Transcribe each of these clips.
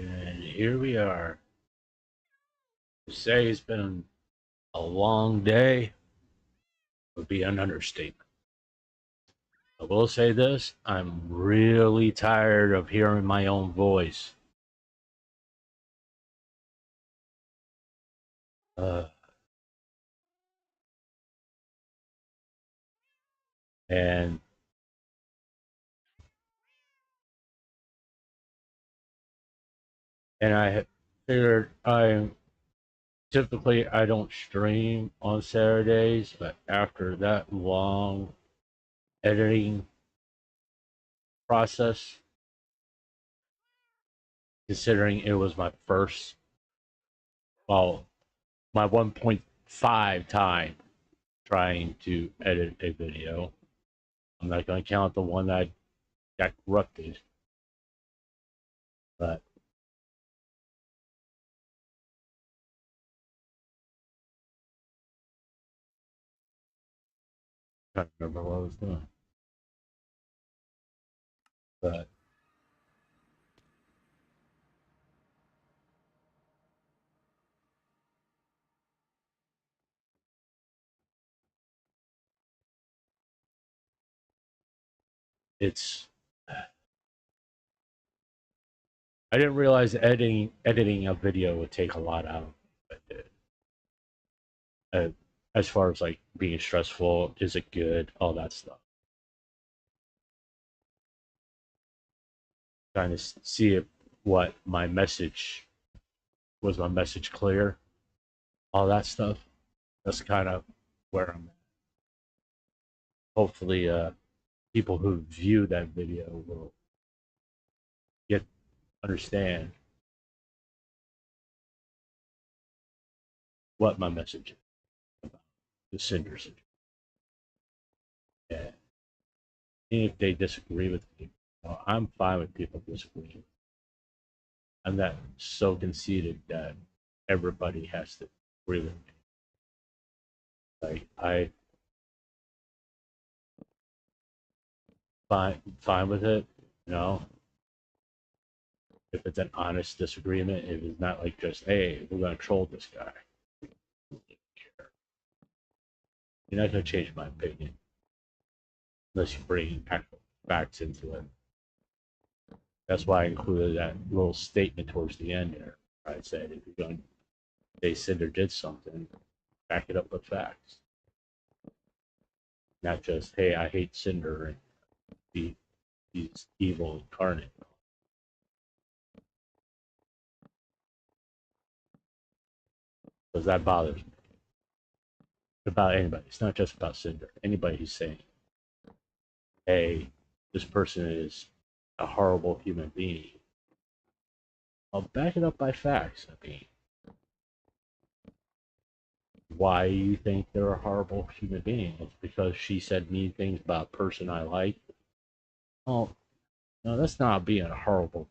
And here we are. To say it's been a long day would be an understatement. I will say this, I'm really tired of hearing my own voice. Uh, and I figured I don't stream on Saturdays, but after that long editing process, considering it was my first, well, my 1.5 time trying to edit a video. I'm not going to count the one that got corrupted, but I can't remember what I was doing. But it's I didn't realize editing a video would take a lot out of me, but as far as like being stressful, is it good, all that stuff. Trying to see if what my message was, my message clear, all that stuff. That's kind of where I'm at. Hopefully, people who view that video will get understand what my message is about the Sinder situation. Yeah. And if they disagree with me, I'm fine with people disagreeing. I'm not so conceited that everybody has to agree with me. Like fine with it, you know. If it's an honest disagreement, if it's not like just, hey, we're gonna troll this guy. You're not gonna change my opinion unless you bring actual facts into it. That's why I included that little statement towards the end there. I said if you're going to say Cinder did something, back it up with facts. Not just, hey, I hate Cinder and he's evil incarnate. Because that bothers me. About anybody. It's not just about Cinder. Anybody who's saying, hey, this person is a horrible human being. I'll back it up by facts. I mean, why you think they're a horrible human being? It's because she said mean things about a person I like. Oh, no, that's not being a horrible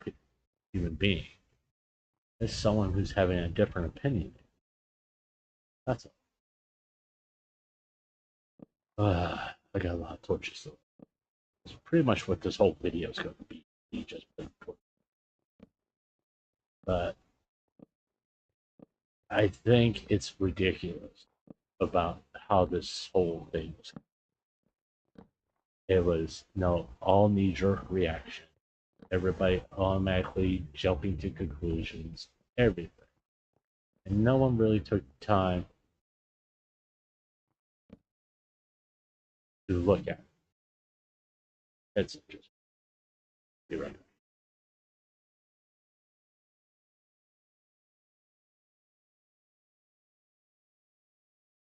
human being. It's someone who's having a different opinion. That's all. I got a lot of torches. So it's pretty much what this whole video is going to be. Me just but I think it's ridiculous about how this whole thing was. It was no all knee jerk reaction. Everybody automatically jumping to conclusions, everything. And no one really took time to look at it. That's interesting. Be right back.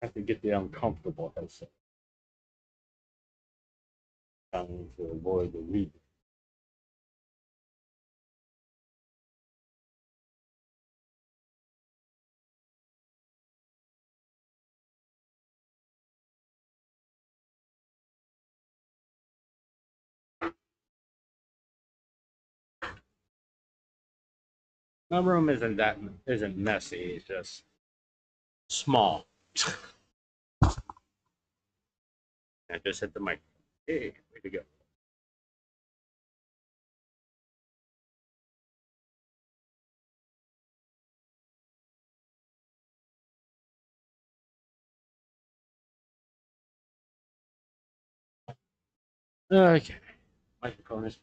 I have to get the uncomfortable headset trying to avoid the reading. My room isn't messy. It's just small. I just hit the mic. Hey, way to go. Okay, microphone is.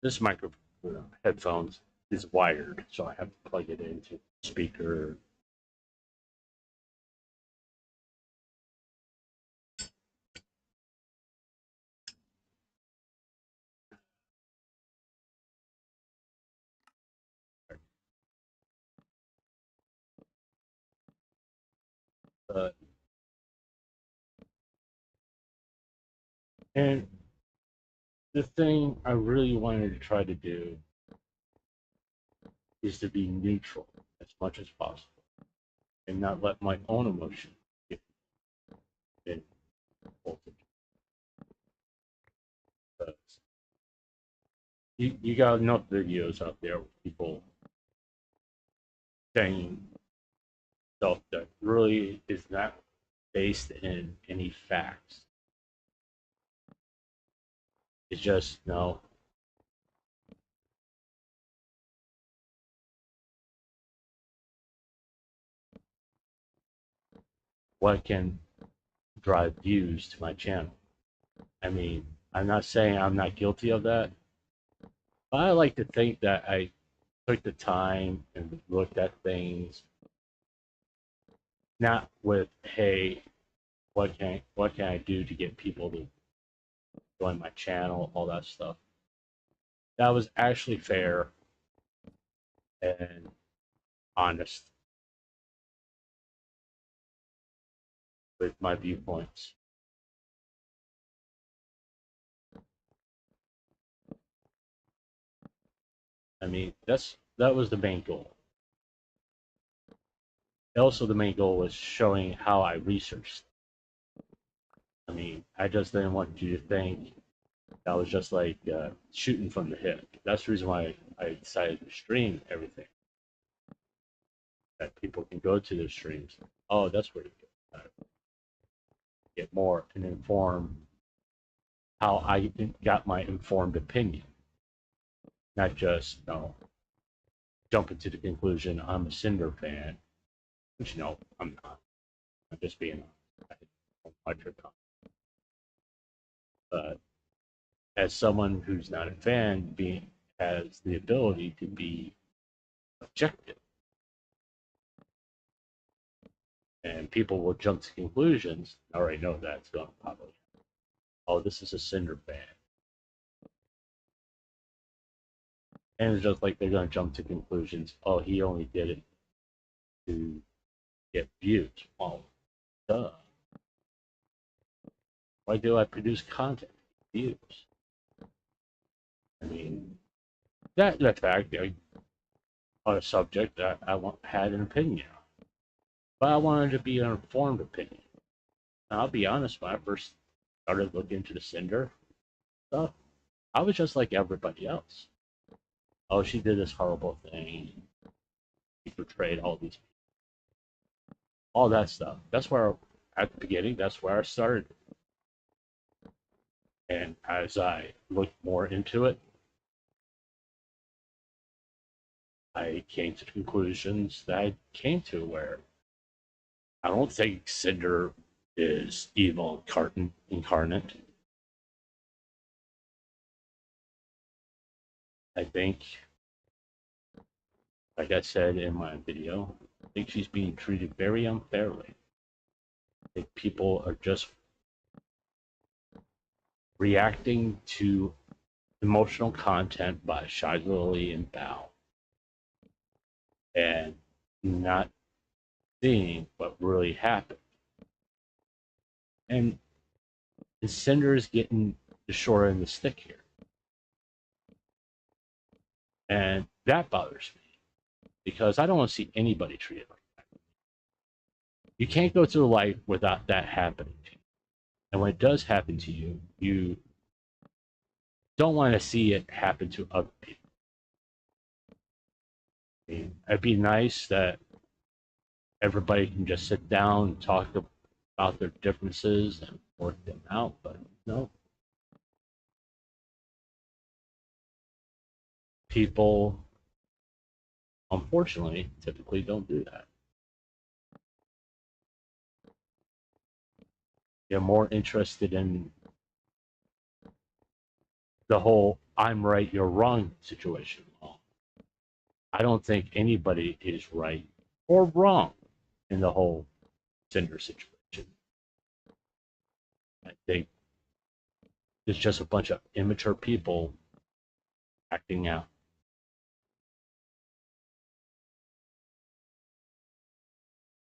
This microphone headphones is wired, so I have to plug it into the speaker. Uh, and the thing I really wanted to try to do is to be neutral as much as possible and not let my own emotion get involved. You got enough videos out there with people saying stuff that really is not based in any facts. It's just, you know, what can drive views to my channel. I mean, I'm not saying I'm not guilty of that, but I like to think that I took the time and looked at things, not with, hey, what can I do to get people to join my channel, all that stuff. That was actually fair and honest with my viewpoints. I mean, that was the main goal. Also, the main goal was showing how I researched. I mean, I just didn't want you to think that was just like shooting from the hip. That's the reason why I decided to stream everything. That people can go to the streams. Oh, that's where you get more and inform how I got my informed opinion, not just jumping to the conclusion I'm a Sinder fan, which I'm not. I'm just being honest. I don't watch your content, but as someone who's not a fan, being has the ability to be objective, and people will jump to conclusions. I already know that's going to probably. Oh, this is a Cinder fan, and it's just like they're going to jump to conclusions. Oh, he only did it to get views. Well, duh. Why do I produce content? Views. I mean, that fact on a subject that had an opinion on, but I wanted to be an informed opinion. And I'll be honest, when I first started looking into the Cinder stuff, I was just like everybody else. Oh, she did this horrible thing. She portrayed all these, all that stuff. That's where, at the beginning, that's where I started. And as I looked more into it, I came to the conclusions that I came to, where I don't think Cinder is evil incarnate. I think, like I said in my video, I think she's being treated very unfairly. I think people are just reacting to emotional content by Shy Lily and Bao and not seeing what really happened. And Cinder is getting the short end of the stick here. And that bothers me because I don't want to see anybody treated like that. You can't go through life without that happening to you. And when it does happen to you, you don't want to see it happen to other people. I mean, it'd be nice that everybody can just sit down and talk about their differences and work them out, but no, people, unfortunately, typically don't do that. They're more interested in the whole "I'm right, you're wrong" situation. I don't think anybody is right or wrong in the whole Sinder situation. I think it's just a bunch of immature people acting out.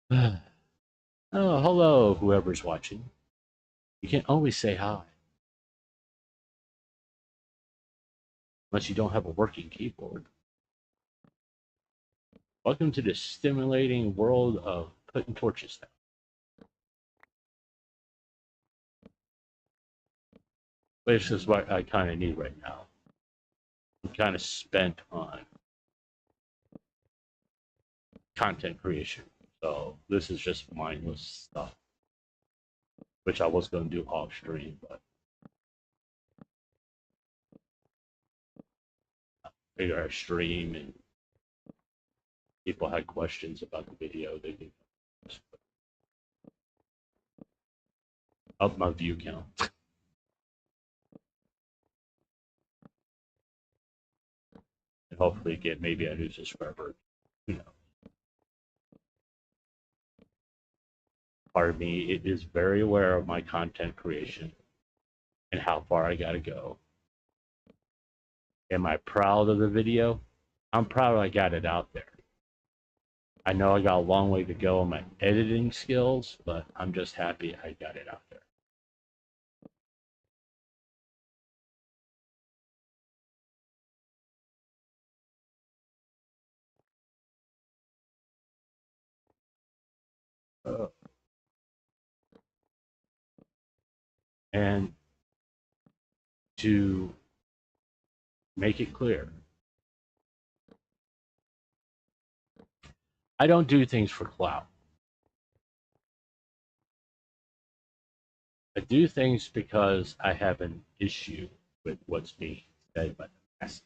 Oh, hello, whoever's watching. You can always say hi. Unless you don't have a working keyboard. Welcome to the stimulating world of putting torches down. Which is what I kind of need right now. I'm kind of spent on content creation. So this is just mindless stuff, which I was going to do off stream, but I figure I stream and people had questions about the video. They did up my view count. And hopefully get maybe a new subscriber. You know. Part of me it is very aware of my content creation and how far I gotta go. Am I proud of the video? I'm proud I got it out there. I know I got a long way to go on my editing skills, but I'm just happy I got it out there. And to make it clear, I don't do things for clout. I do things because I have an issue with what's being said by the masses.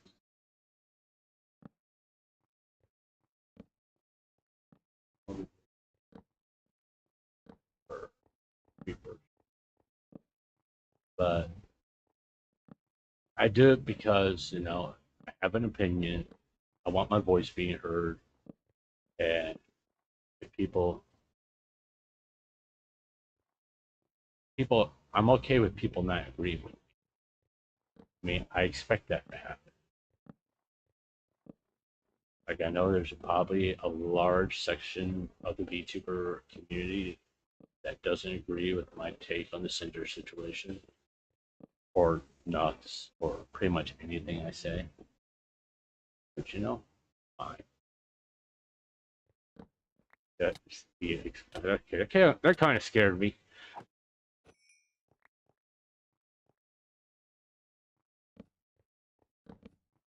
But I do it because, I have an opinion. I want my voice being heard. And if people, I'm okay with people not agreeing with me. I mean, I expect that to happen. Like, I know there's probably a large section of the VTuber community that doesn't agree with my take on the Sinder situation, or nuts, or pretty much anything I say. But fine. That kind of scared me.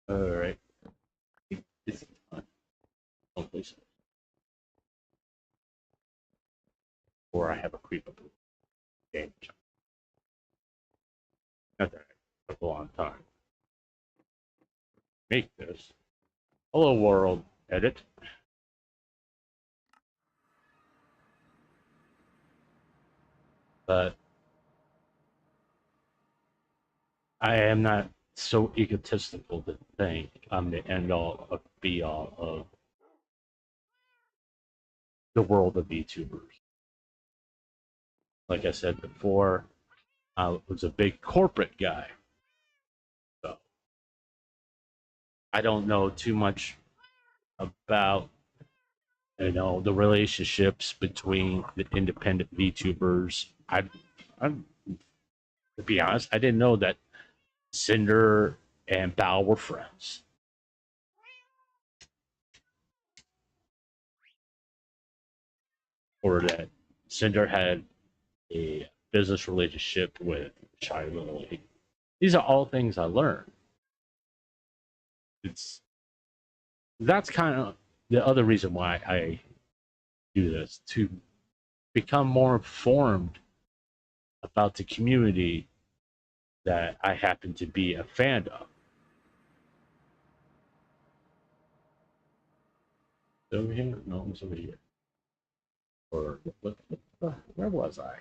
All right. Or I have a creep up game. Not that it took a long time. Make this. Hello world. Edit. But I am not so egotistical to think I'm the end all of be all of the world of VTubers. Like I said before, I was a big corporate guy. So I don't know too much about the relationships between the independent VTubers. I'm to be honest, I didn't know that Sinder and Bao were friends. Or that Sinder had a business relationship with Shy Lily. These are all things I learned. That's kind of the other reason why I do this, to become more informed about the community that I happen to be a fan of. Over here? No, it's over here. Or where was I?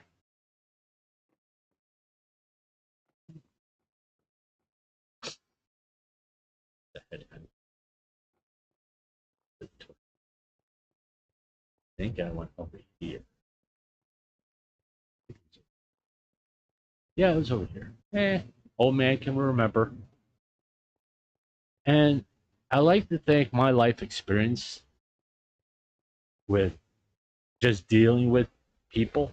I think I went over here. Yeah, it was over here. Old man can remember. And I like to think my life experience with just dealing with people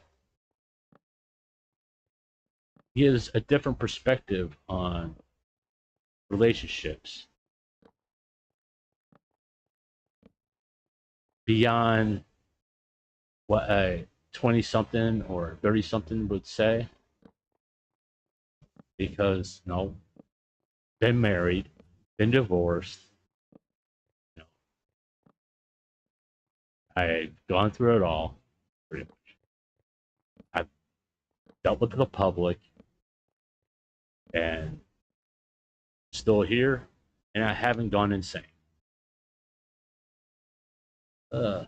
gives a different perspective on relationships beyond what a 20 something or 30 something would say. Because, been married, been divorced, you know, I've gone through it all, pretty much. I've dealt with the public and still here, and I haven't gone insane. Uh,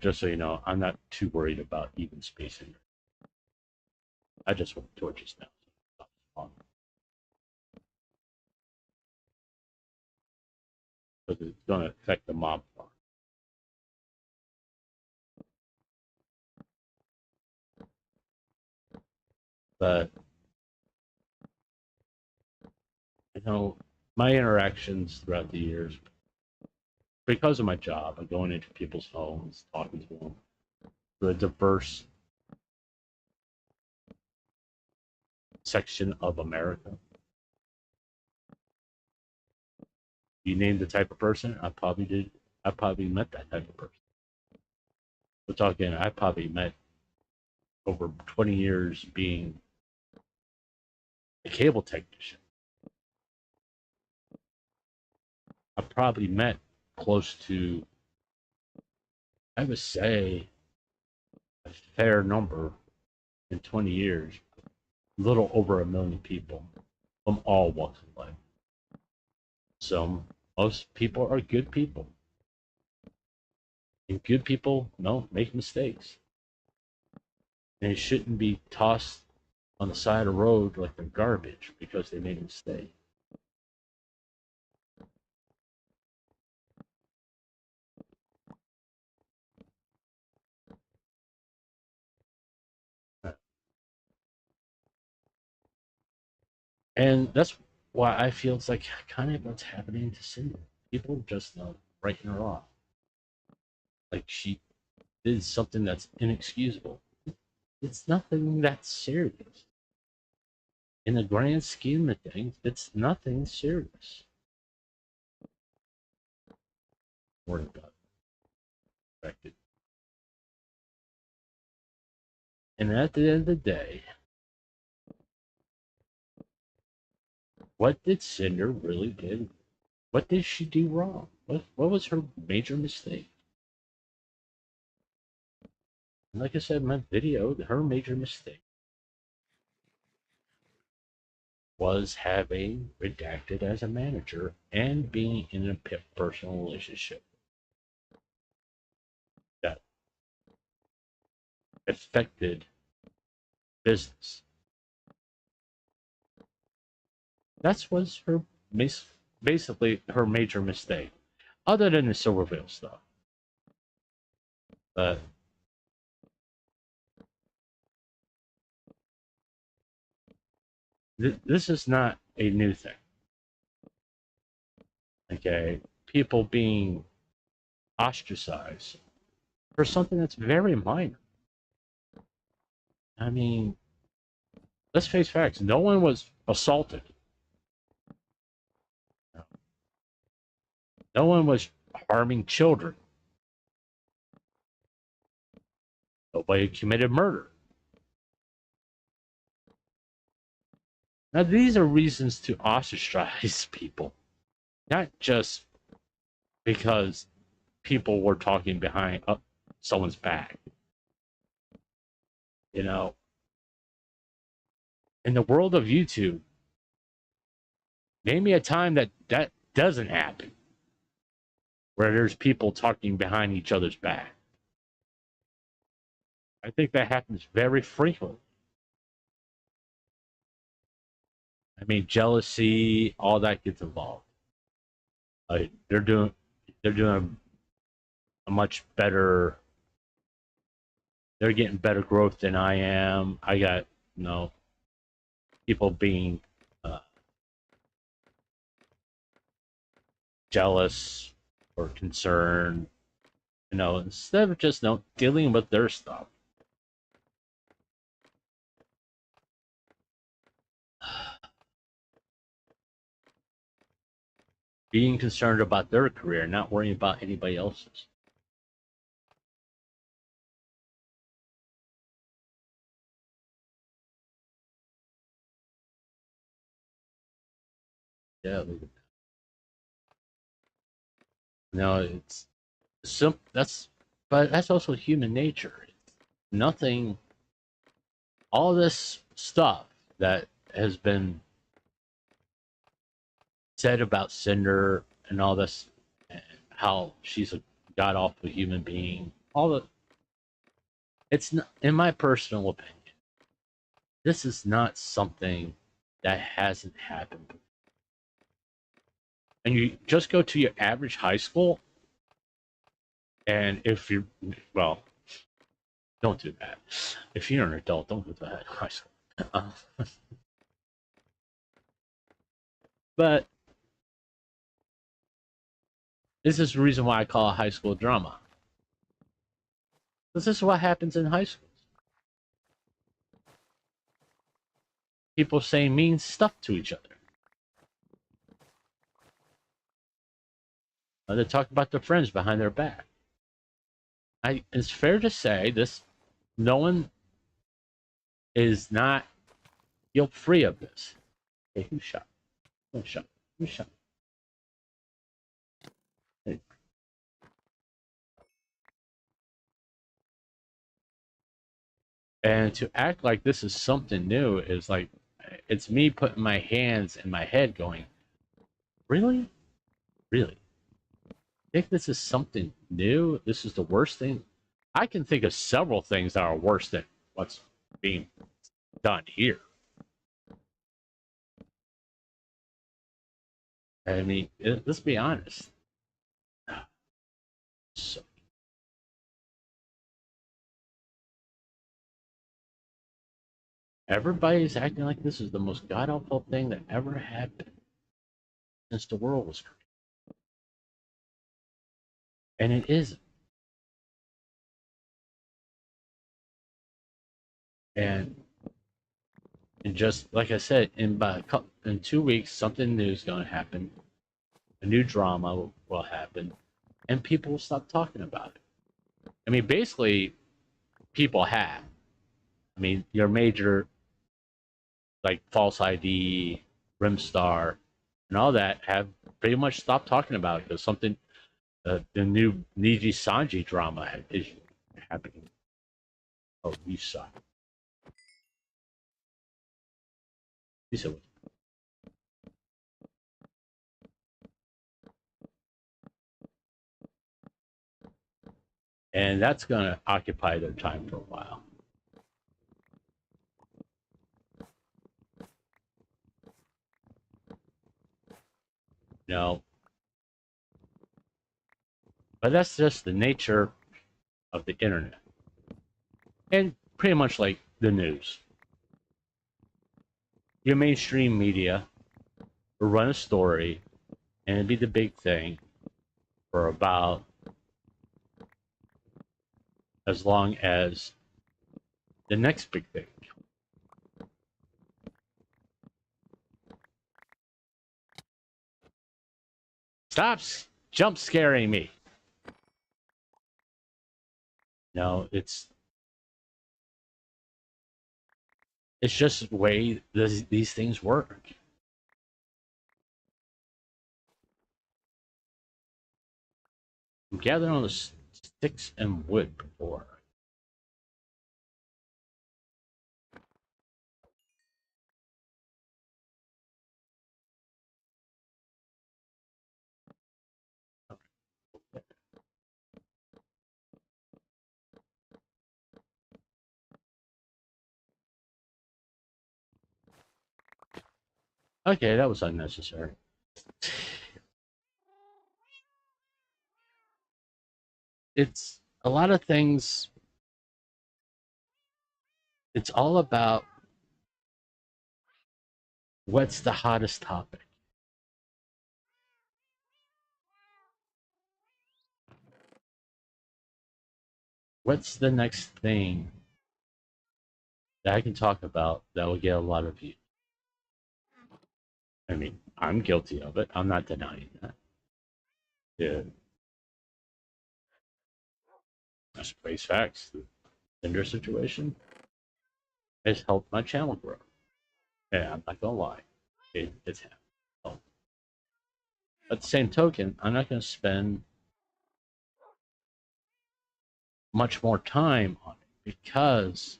just so you know, I'm not too worried about even spacing. I just want torches now. Because it's going to affect the mob farm. But, my interactions throughout the years, because of my job, I'm going into people's homes, talking to them, to a diverse section of America. You name the type of person, I probably did. I probably met that type of person. We're talking, I probably met over 20 years being a cable technician. I probably met close to, I would say, a fair number in 20 years, a little over 1 million people from all walks of life. So most people are good people. And good people, make mistakes. And they shouldn't be tossed on the side of the road like they're garbage because they made a mistake. And that's why I feel it's like kind of what's happening to Sinder. People just writing her off. Like she did something that's inexcusable. It's nothing that serious. In the grand scheme of things, it's nothing serious. Worry about it. And at the end of the day, what did Cinder really do? What did she do wrong? What was her major mistake? And like I said in my video, her major mistake was having Redacted as a manager and being in a personal relationship that affected business. That was her basically her major mistake, other than the Silverville stuff. But this is not a new thing. Okay, people being ostracized for something that's very minor. I mean, let's face facts. No one was assaulted. No one was harming children. Nobody committed murder. Now, these are reasons to ostracize people, not just because people were talking behind someone's back. You know, in the world of YouTube, name me a time that that doesn't happen, where there's people talking behind each other's back. I think that happens very frequently. I mean, jealousy, all that gets involved. They're doing a much better. They're getting better growth than I am. I got people being uh, jealous or concerned. Instead of just dealing with their stuff. Being concerned about their career, not worrying about anybody else's. Yeah, it's but that's also human nature. It's nothing. All this stuff that has been said about Cinder and all this, and how she's a god awful human being. All the it's not, in my personal opinion, this is not something that hasn't happened. And you just go to your average high school, and if you well, don't do that. If you're an adult, don't go to high school. But this is the reason why I call it high school drama. Because this is what happens in high school. People saying mean stuff to each other. They talk about their friends behind their back. It's fair to say this. No one is not guilt free of this. Hey, who shot? Who shot? Who shot? Hey. And to act like this is something new is like, it's me putting my hands in my head going, really? Really? Think this is something new? This is the worst thing? I can think of several things that are worse than what's being done here. I mean, let's be honest. So, everybody's acting like this is the most god awful thing that ever happened since the world was created. And it isn't. And just like I said, in 2 weeks, something new is going to happen. A new drama will happen, and people will stop talking about it. I mean, basically, people have. I mean, your major, like False ID, Rimstar, and all that have pretty much stopped talking about it because something, the new Niji Sanji drama is happening. Oh, you suck. He said, and that's going to occupy their time for a while. No, but that's just the nature of the internet, and pretty much like the news. Your mainstream media will run a story, and it'll be the big thing for about as long as the next big thing. Stop jump scaring me. No, It's just the way these things work. I'm gathering all the sticks and wood before. Okay, that was unnecessary. It's a lot of things. It's all about what's the hottest topic. What's the next thing that I can talk about that will get a lot of views? I mean, I'm guilty of it. I'm not denying that. Yeah, that's face facts. The Sinder situation has helped my channel grow. Yeah, I'm not gonna lie. It's happened. At the same token, I'm not gonna spend much more time on it because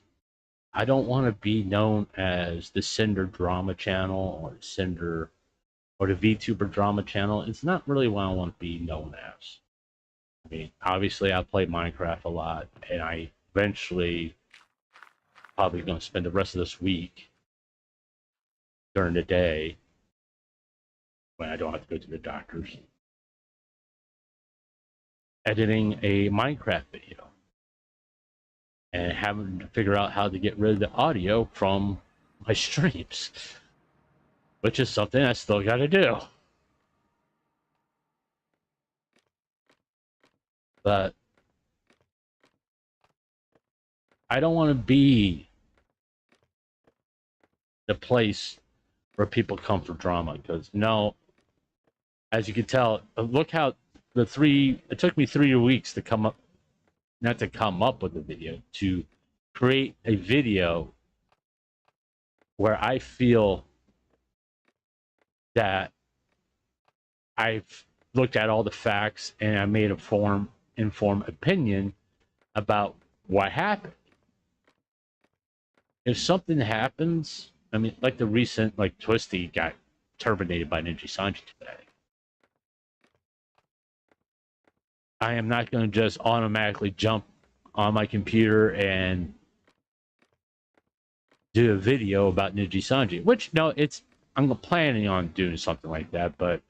I don't want to be known as the Sinder drama channel or Sinder or the VTuber drama channel. It's not really what I want to be known as. I mean, obviously, I play Minecraft a lot, and I eventually probably going to spend the rest of this week during the day when I don't have to go to the doctors editing a Minecraft video and having to figure out how to get rid of the audio from my streams, which is something I still got to do. But I don't want to be the place where people come for drama because as you can tell, look how it took me 3 weeks to come up, not to come up with a video, to create a video where I feel that I've looked at all the facts and I made a informed opinion about what happened. If something happens, I mean, like the recent, like Twisty got terminated by Ninja Sanji today. I am not going to just automatically jump on my computer and do a video about Ninja Sanji, which I'm planning on doing something like that, but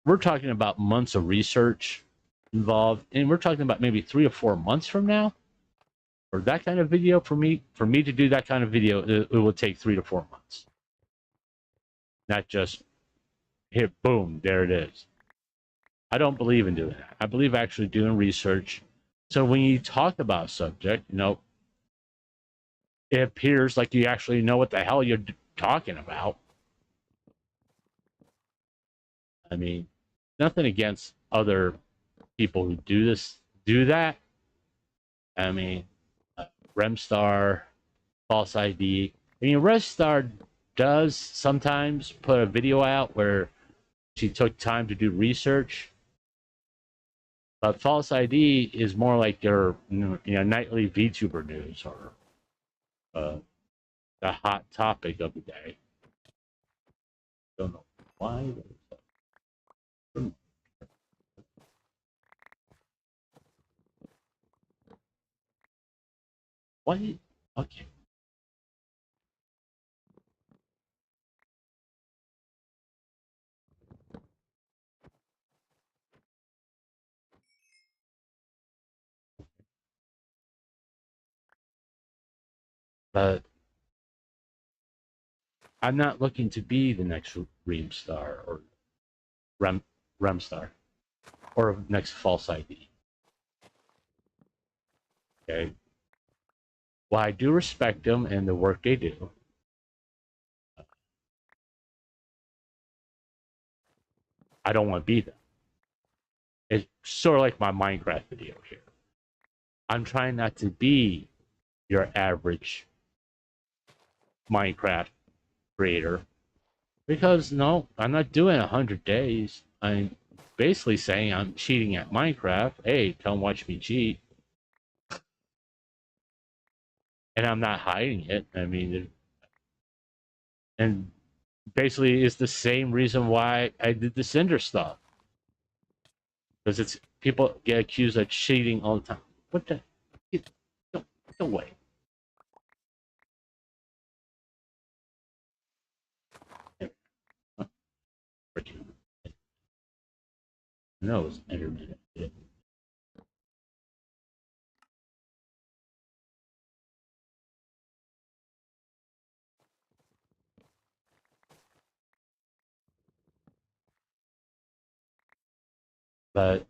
we're talking about months of research involved, and we're talking about maybe 3 or 4 months from now for that kind of video. For me to do that kind of video, it will take 3 to 4 months, not just hit boom, there it is. I don't believe in doing that. I believe actually doing research. So when you talk about a subject, it appears like you actually know what the hell you're talking about. I mean, nothing against other people who do that. I mean, Remstar, False ID. I mean, Remstar does sometimes put a video out where she took time to do research, but False ID is more like their nightly VTuber news or the hot topic of the day. Don't know why. Why? Okay. But I'm not looking to be the next Remstar or Remstar or next False ID. Okay. While I do respect them and the work they do, I don't want to be them. It's sort of like my Minecraft video here. I'm trying not to be your average Minecraft creator, because no, I'm not doing 100 days. I'm basically saying I'm cheating at Minecraft. Hey, come watch me cheat. And I'm not hiding it. I mean, and basically it's the same reason why I did the Sinder stuff. Because it's people get accused of cheating all the time. What the? No way. Freaking knows internet. But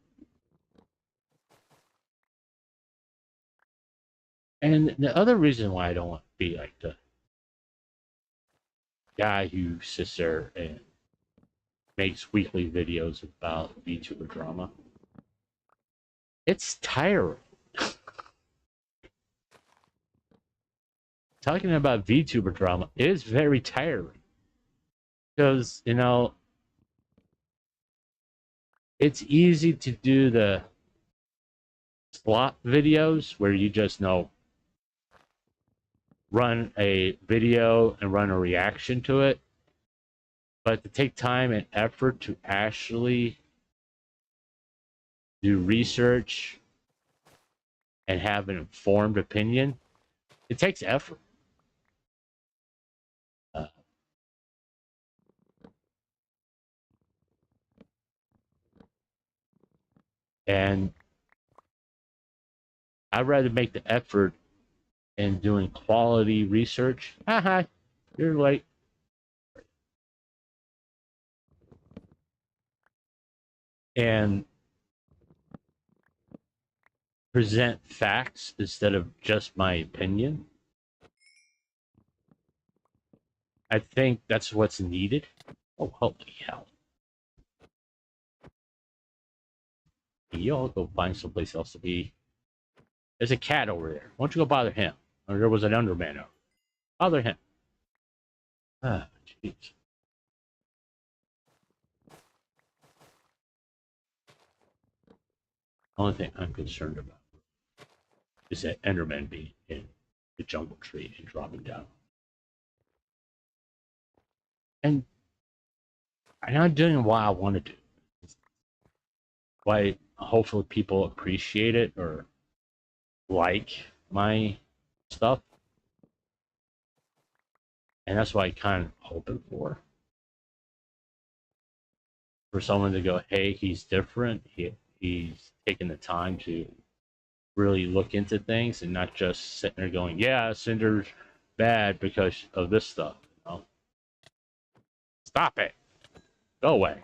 and the other reason why I don't want to be like the guy who sits there and makes weekly videos about VTuber drama. It's tiring. Talking about VTuber drama is very tiring. Because, you know, it's easy to do the slot videos where you just know run a video and run a reaction to it. But to take time and effort to actually do research and have an informed opinion, it takes effort. Uh, and I'd rather make the effort in doing quality research. Haha, you're late. And present facts instead of just my opinion. I think that's what's needed. Oh, holy hell. Y'all go find someplace else to be. There's a cat over there. Why don't you go bother him? Or there was an underman over. Bother him. Ah, jeez. The only thing I'm concerned about is that Enderman being in the jungle tree and dropping down. And I'm not doing what I want to do. Why hopefully people appreciate it or like my stuff. And that's what I kind of hoping for someone to go, hey, he's different. He's taking the time to really look into things and not just sitting there going, yeah, Cinder's bad because of this stuff. You know? Stop it. Go away.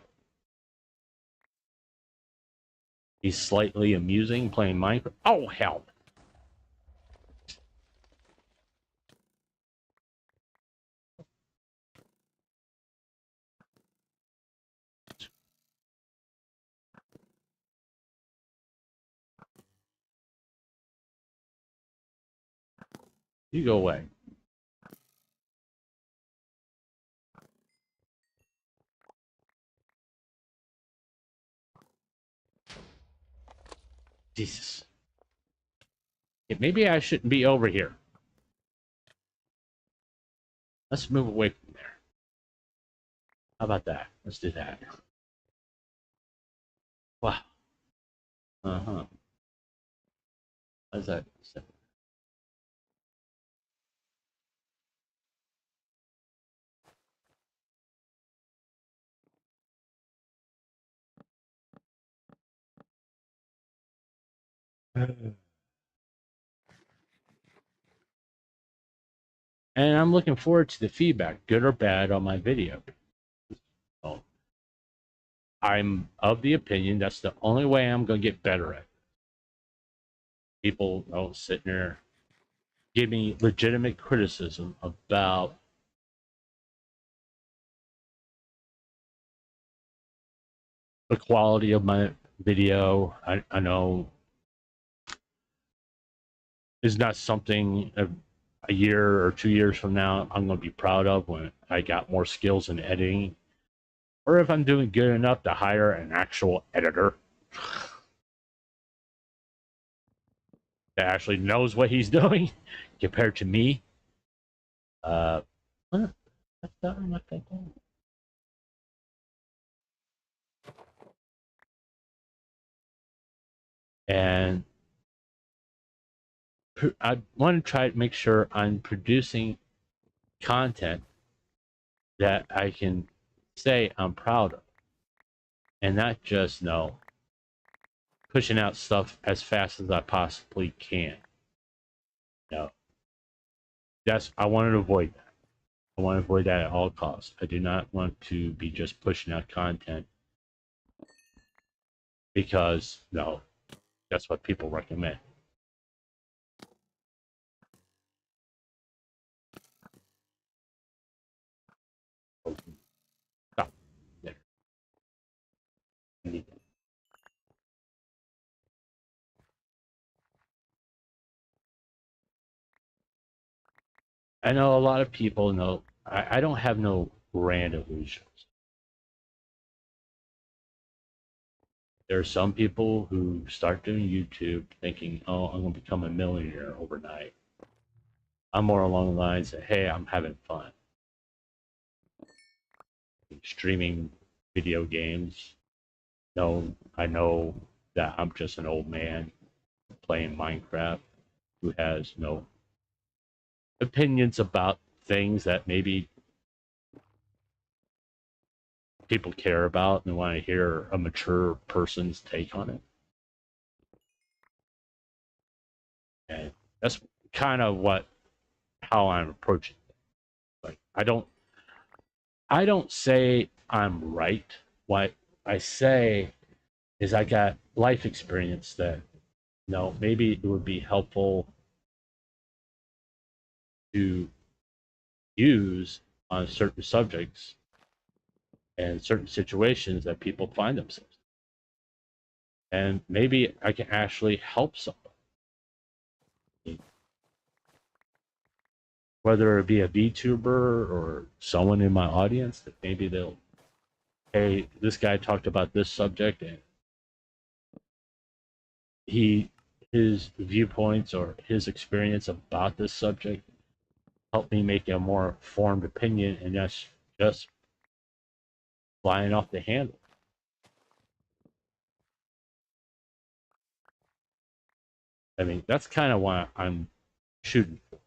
He's slightly amusing playing Minecraft. Oh, hell. You go away. Jesus. Yeah, maybe I shouldn't be over here. Let's move away from there. How about that? Let's do that. Wow. Uh-huh. How's that? And I'm looking forward to the feedback, good or bad, on my video. So I'm of the opinion that's the only way I'm going to get better at it. People don't sit there give me legitimate criticism about the quality of my video. I know is not something a year or 2 years from now I'm going to be proud of when I got more skills in editing, or if I'm doing good enough to hire an actual editor that actually knows what he's doing compared to me. What? That's not what I think. And I want to try to make sure I'm producing content that I can say I'm proud of, and not just pushing out stuff as fast as I possibly can. No, that's I want to avoid that. I want to avoid that at all costs. I do not want to be just pushing out content because that's what people recommend. Stop. There. I know a lot of people know I don't have no grand illusions. There are some people who start doing YouTube thinking, oh, I'm going to become a millionaire overnight. I'm more along the lines of, hey, I'm having fun. Streaming video games. No, I know that I'm just an old man playing Minecraft who has no opinions about things that maybe people care about and want to hear a mature person's take on it. And that's kind of how I'm approaching it. Like I don't say I'm right. What I say is I got life experience that maybe it would be helpful to use on certain subjects and certain situations that people find themselves. And maybe I can actually help someone. Whether it be a VTuber or someone in my audience that maybe they'll, hey, this guy talked about this subject and his viewpoints or his experience about this subject helped me make a more formed opinion, and that's just flying off the handle. I mean, that's kind of what I'm shooting for.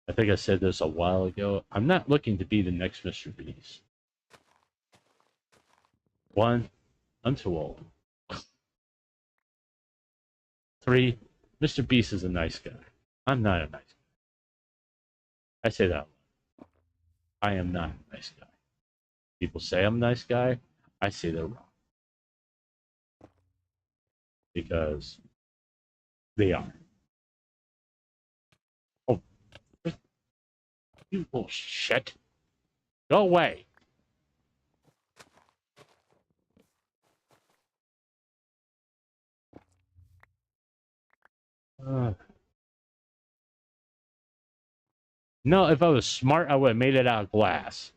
I think I said this a while ago. I'm not looking to be the next Mr. Beast. One, I'm too old. Three, Mr. Beast is a nice guy. I'm not a nice guy. I say that. I am not a nice guy. People say I'm a nice guy. I say they're wrong. Because they are. Oh, you bullshit. Go away. No, if I was smart, I would have made it out of glass.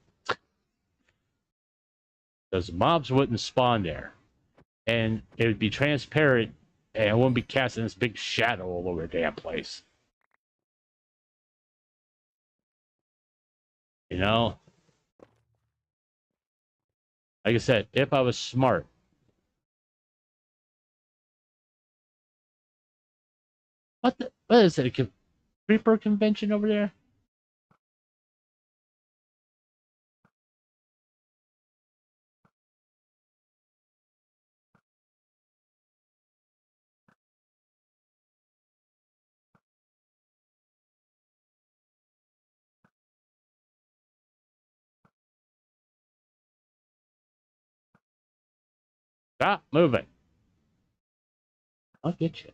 Because mobs wouldn't spawn there. And it would be transparent, and it wouldn't be casting this big shadow all over the damn place. You know? Like I said, if I was smart. What is it? A creeper convention over there? Stop moving. I'll get you.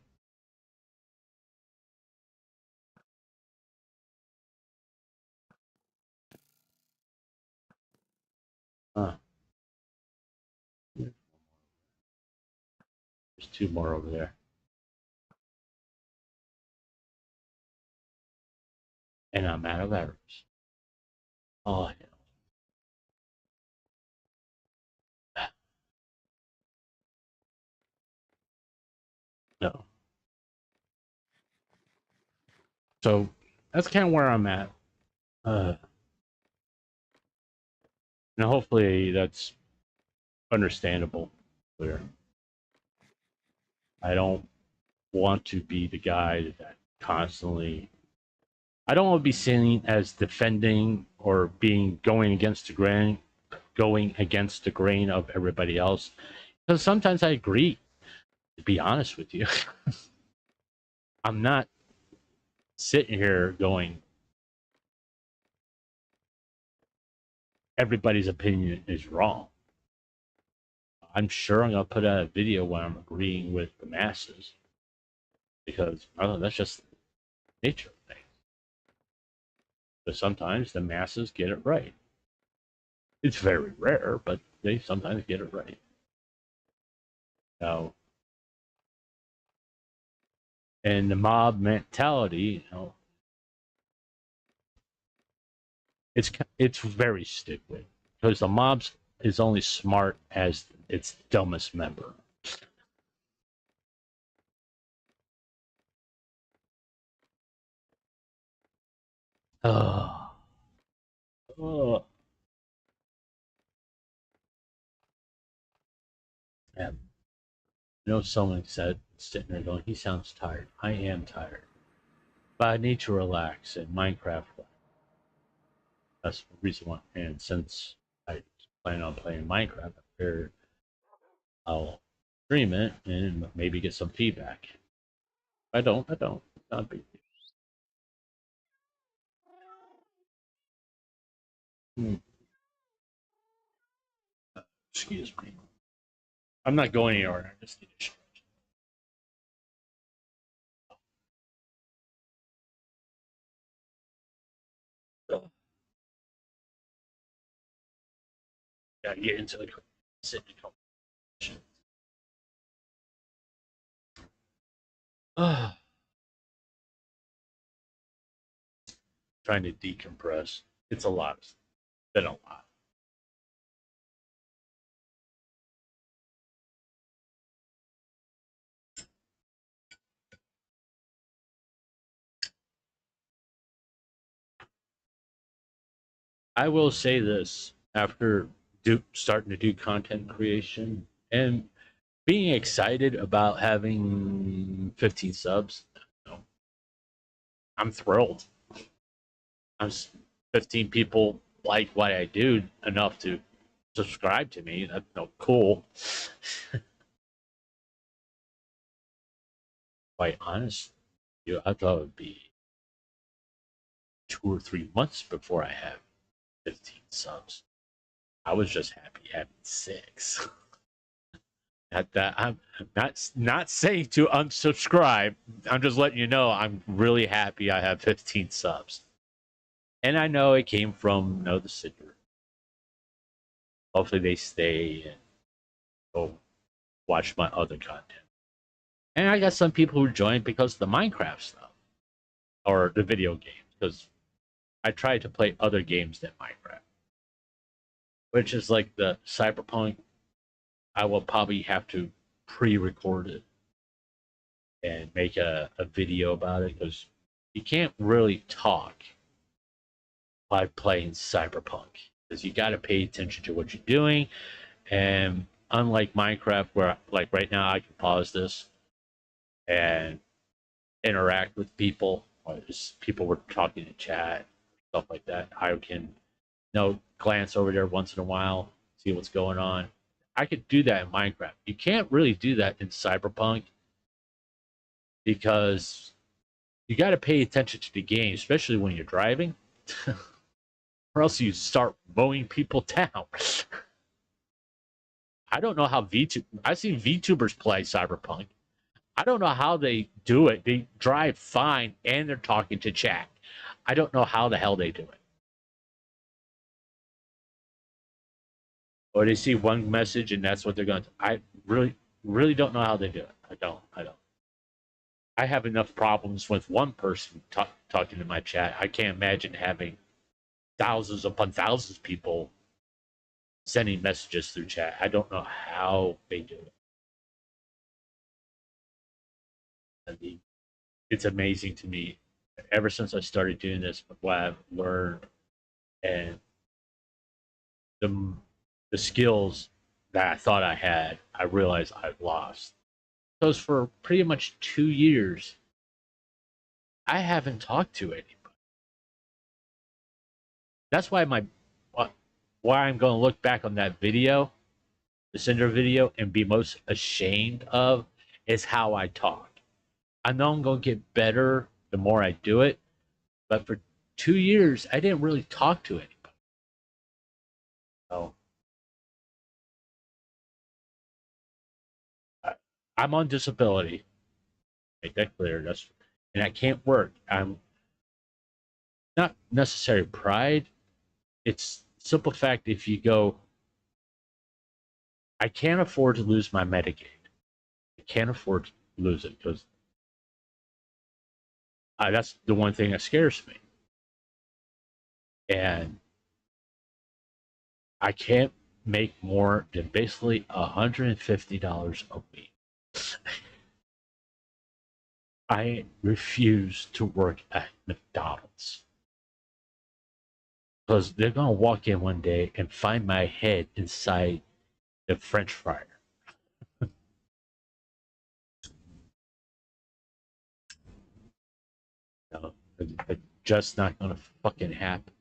There's two more over there. And I'm out of arrows. Oh, hell. No. So that's kind of where I'm at. And hopefully that's understandable. Clear. I don't want to be the guy that constantly. I don't want to be seen as defending or going against the grain of everybody else. Because sometimes I agree. To be honest with you, I'm not sitting here going, everybody's opinion is wrong. I'm sure I'm going to put out a video when I'm agreeing with the masses. Because that's just nature of things. But sometimes the masses get it right. It's very rare, but they sometimes get it right. Now, and the mob mentality, it's very stupid because the mob is only smart as its dumbest member. Oh. Yeah. Someone said, sitting there going, he sounds tired. I am tired. But I need to relax in Minecraft. That's the reason why. And since I plan on playing Minecraft, I figured I'll stream it and maybe get some feedback. If I don't. Not a big deal. Excuse me. I'm not going anywhere. I just need to stretch. Gotta get into the sitting competition. Trying to decompress. It's a lot. It's been a lot. I will say this after starting to do content creation and being excited about having 15 subs, I'm thrilled. I'm 15 people like what I do enough to subscribe to me. That's cool. Quite honest, I thought it would be 2 or 3 months before I have 15 subs. I was just happy having 6. I'm not saying to unsubscribe. I'm just letting you know I'm really happy I have 15 subs. And I know it came from the Sinder. Hopefully they stay and go watch my other content. And I got some people who joined because of the Minecraft stuff or the video games, because I tried to play other games than Minecraft, which is like the Cyberpunk. I will probably have to pre-record it and make a video about it because you can't really talk by playing Cyberpunk because you got to pay attention to what you're doing. And unlike Minecraft, where like right now I can pause this and interact with people, or just people were talking in chat, stuff like that. I can glance over there once in a while, see what's going on. I could do that in Minecraft. You can't really do that in Cyberpunk because you got to pay attention to the game, especially when you're driving, or else you start mowing people down. I don't know how I've seen VTubers play Cyberpunk. I don't know how they do it. They drive fine and they're talking to chat. I don't know how the hell they do it. Or they see one message and that's what they're going to. I really don't know how they do it. I don't. I have enough problems with one person talking to my chat. I can't imagine having thousands upon thousands of people sending messages through chat. I don't know how they do it. I mean, it's amazing to me. Ever since I started doing this, what I've learned and the the skills that I thought I had, I realized I've lost. Because for pretty much 2 years, I haven't talked to anybody. That's why why I'm going to look back on that video, the Sinder video, and be most ashamed of is how I talk. I know I'm going to get better the more I do it, but for 2 years, I didn't really talk to anybody. So I, I'm on disability. Make that clear. And I can't work. I'm not necessarily pride. It's simple fact. If you go, I can't afford to lose my Medicaid. I can't afford to lose it because that's the one thing that scares me. And I can't make more than basically $150 a week. I refuse to work at McDonald's because they're gonna walk in one day and find my head inside the French fryer. No, it's just not gonna fucking happen.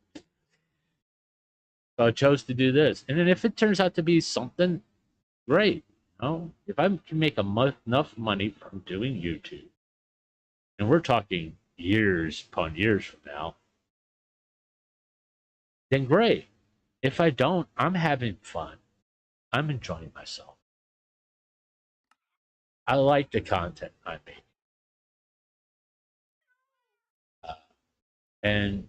So I chose to do this, and then if it turns out to be something great, if I can make enough money from doing YouTube, and we're talking years upon years from now, then great. If I don't, I'm having fun. I'm enjoying myself. I like the content I make. And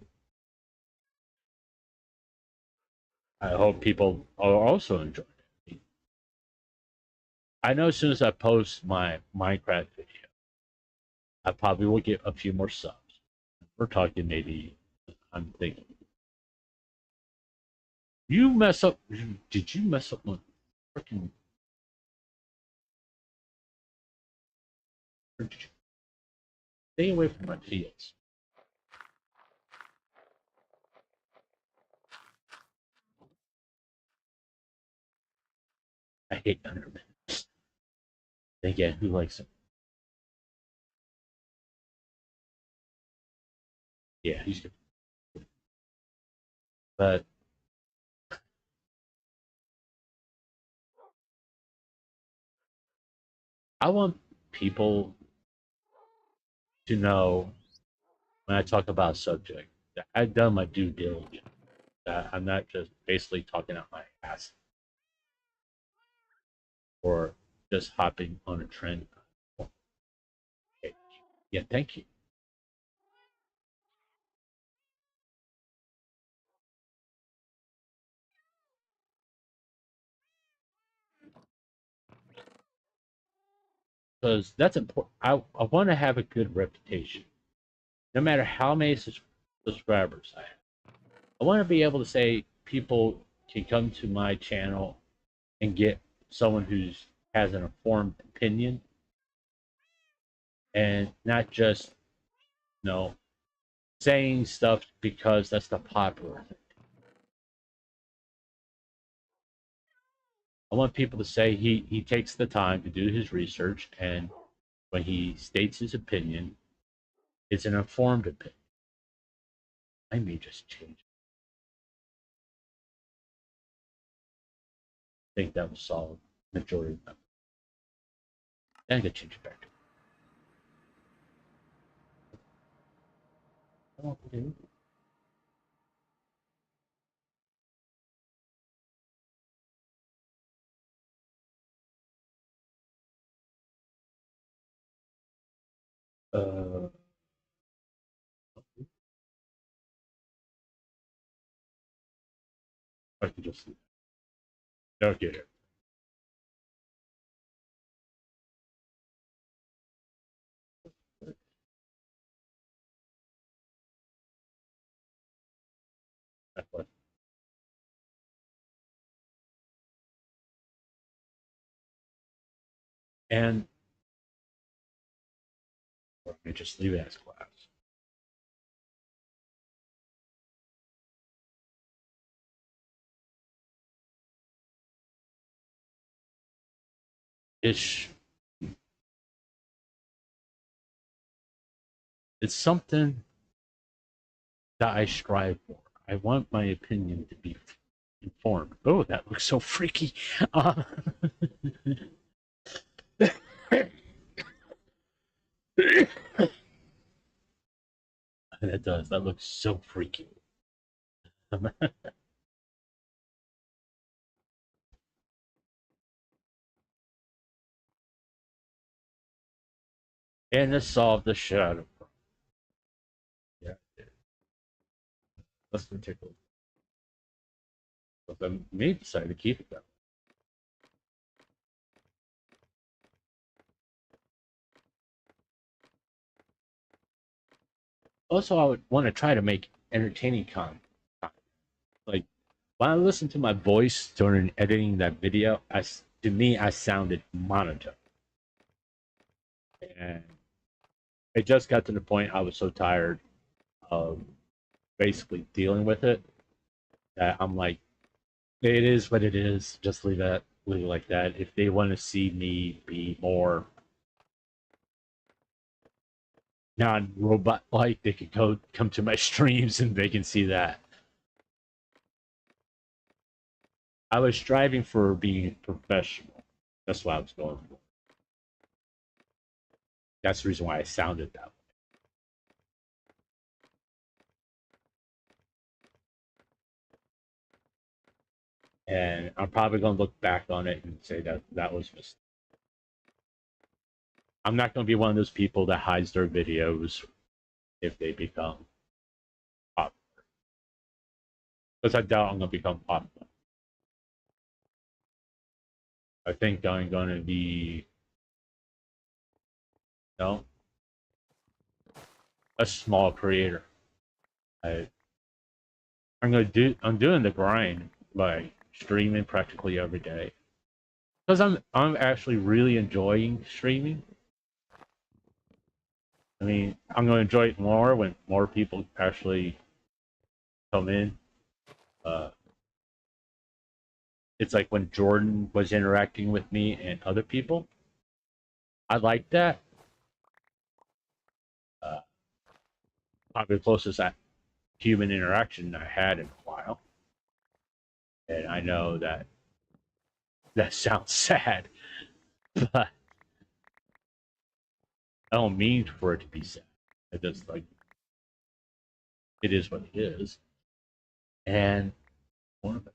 I hope people are also enjoying it. I know as soon as I post my Minecraft video, I probably will get a few more subs. We're talking maybe, I'm thinking, you mess up, did you mess up my freaking, stay away from my fields. I hate Enderman. Again, who likes him? Yeah, he's good. But I want people to know when I talk about a subject that I've done my due diligence. That I'm not just basically talking out my ass or just hopping on a trend. Okay. Yeah, thank you. Because that's important. I want to have a good reputation, no matter how many subscribers I have. I want to be able to say people can come to my channel and get someone who's has an informed opinion and not just saying stuff because that's the popular thing. I want people to say he takes the time to do his research, and when he states his opinion, it's an informed opinion. I may just change. I think that was solid majority of them. Then I could change it back to okay. Uh, I could just okay. And let me just leave it as class. It's it's something that I strive for. I want my opinion to be informed. Oh, that looks so freaky. It does. That looks so freaky. And to solve the shadow. Yeah, that's ridiculous. But I may decide to keep it that way. Also, I would want to try to make entertaining content. Like when I listen to my voice during editing that video, to me, I sounded monotone, and it just got to the point I was so tired of basically dealing with it that I'm like, it is what it is. Just leave it like that. If they want to see me be more non-robot like, they could come to my streams and they can see that. I was striving for being professional. That's what I was going for. That's the reason why I sounded that way. And I'm probably going to look back on it and say that that was a mistake. I'm not going to be one of those people that hides their videos if they become popular. Because I doubt I'm going to become popular. I think I'm going to be, you know, a small creator. I, I'm doing the grind by streaming practically every day. Because I'm actually really enjoying streaming. I mean, I'm going to enjoy it more when more people actually come in. Uh, it's like when Jordan was interacting with me and other people. I like that. Uh, Probably the closest human interaction I had in a while. And I know that that sounds sad, but I don't mean for it to be sad. It just like it is what it is. And one of the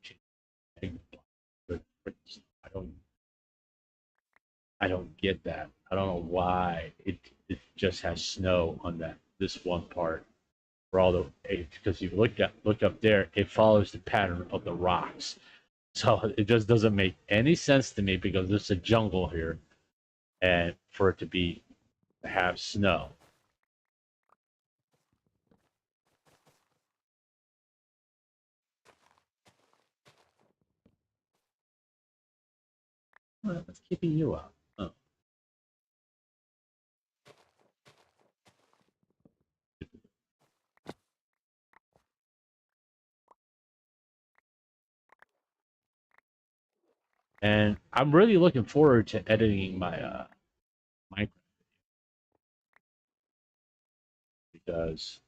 I don't I don't get that. I don't know why it just has snow on that this one part for all the because you look up there, it follows the pattern of the rocks. So it just doesn't make any sense to me because there's a jungle here, and for it to be have snow. What's keeping you out? Oh. And I'm really looking forward to editing my Minecraft because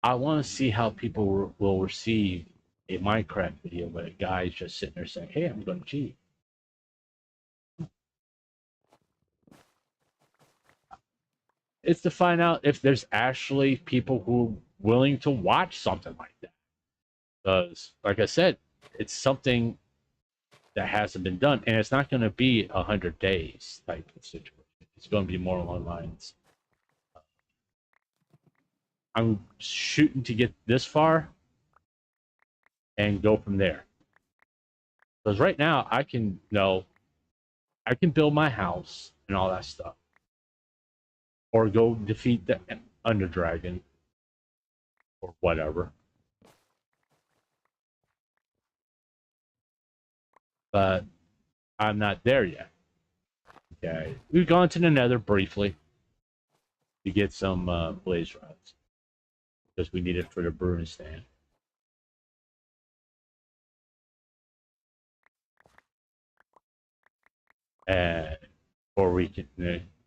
I want to see how people will receive a Minecraft video where a guy's just sitting there saying, "Hey, I'm going to cheat." It's to find out if there's actually people who are willing to watch something like that. Because, like I said, it's something that hasn't been done, and it's not going to be 100 days type of situation. It's going to be more along lines. I'm shooting to get this far and go from there. Because right now I can, I can build my house and all that stuff, or go defeat the Under Dragon, or whatever. But I'm not there yet. Okay, we've gone to the Nether briefly to get some blaze rods because we need it for the brewing stand. And or we can,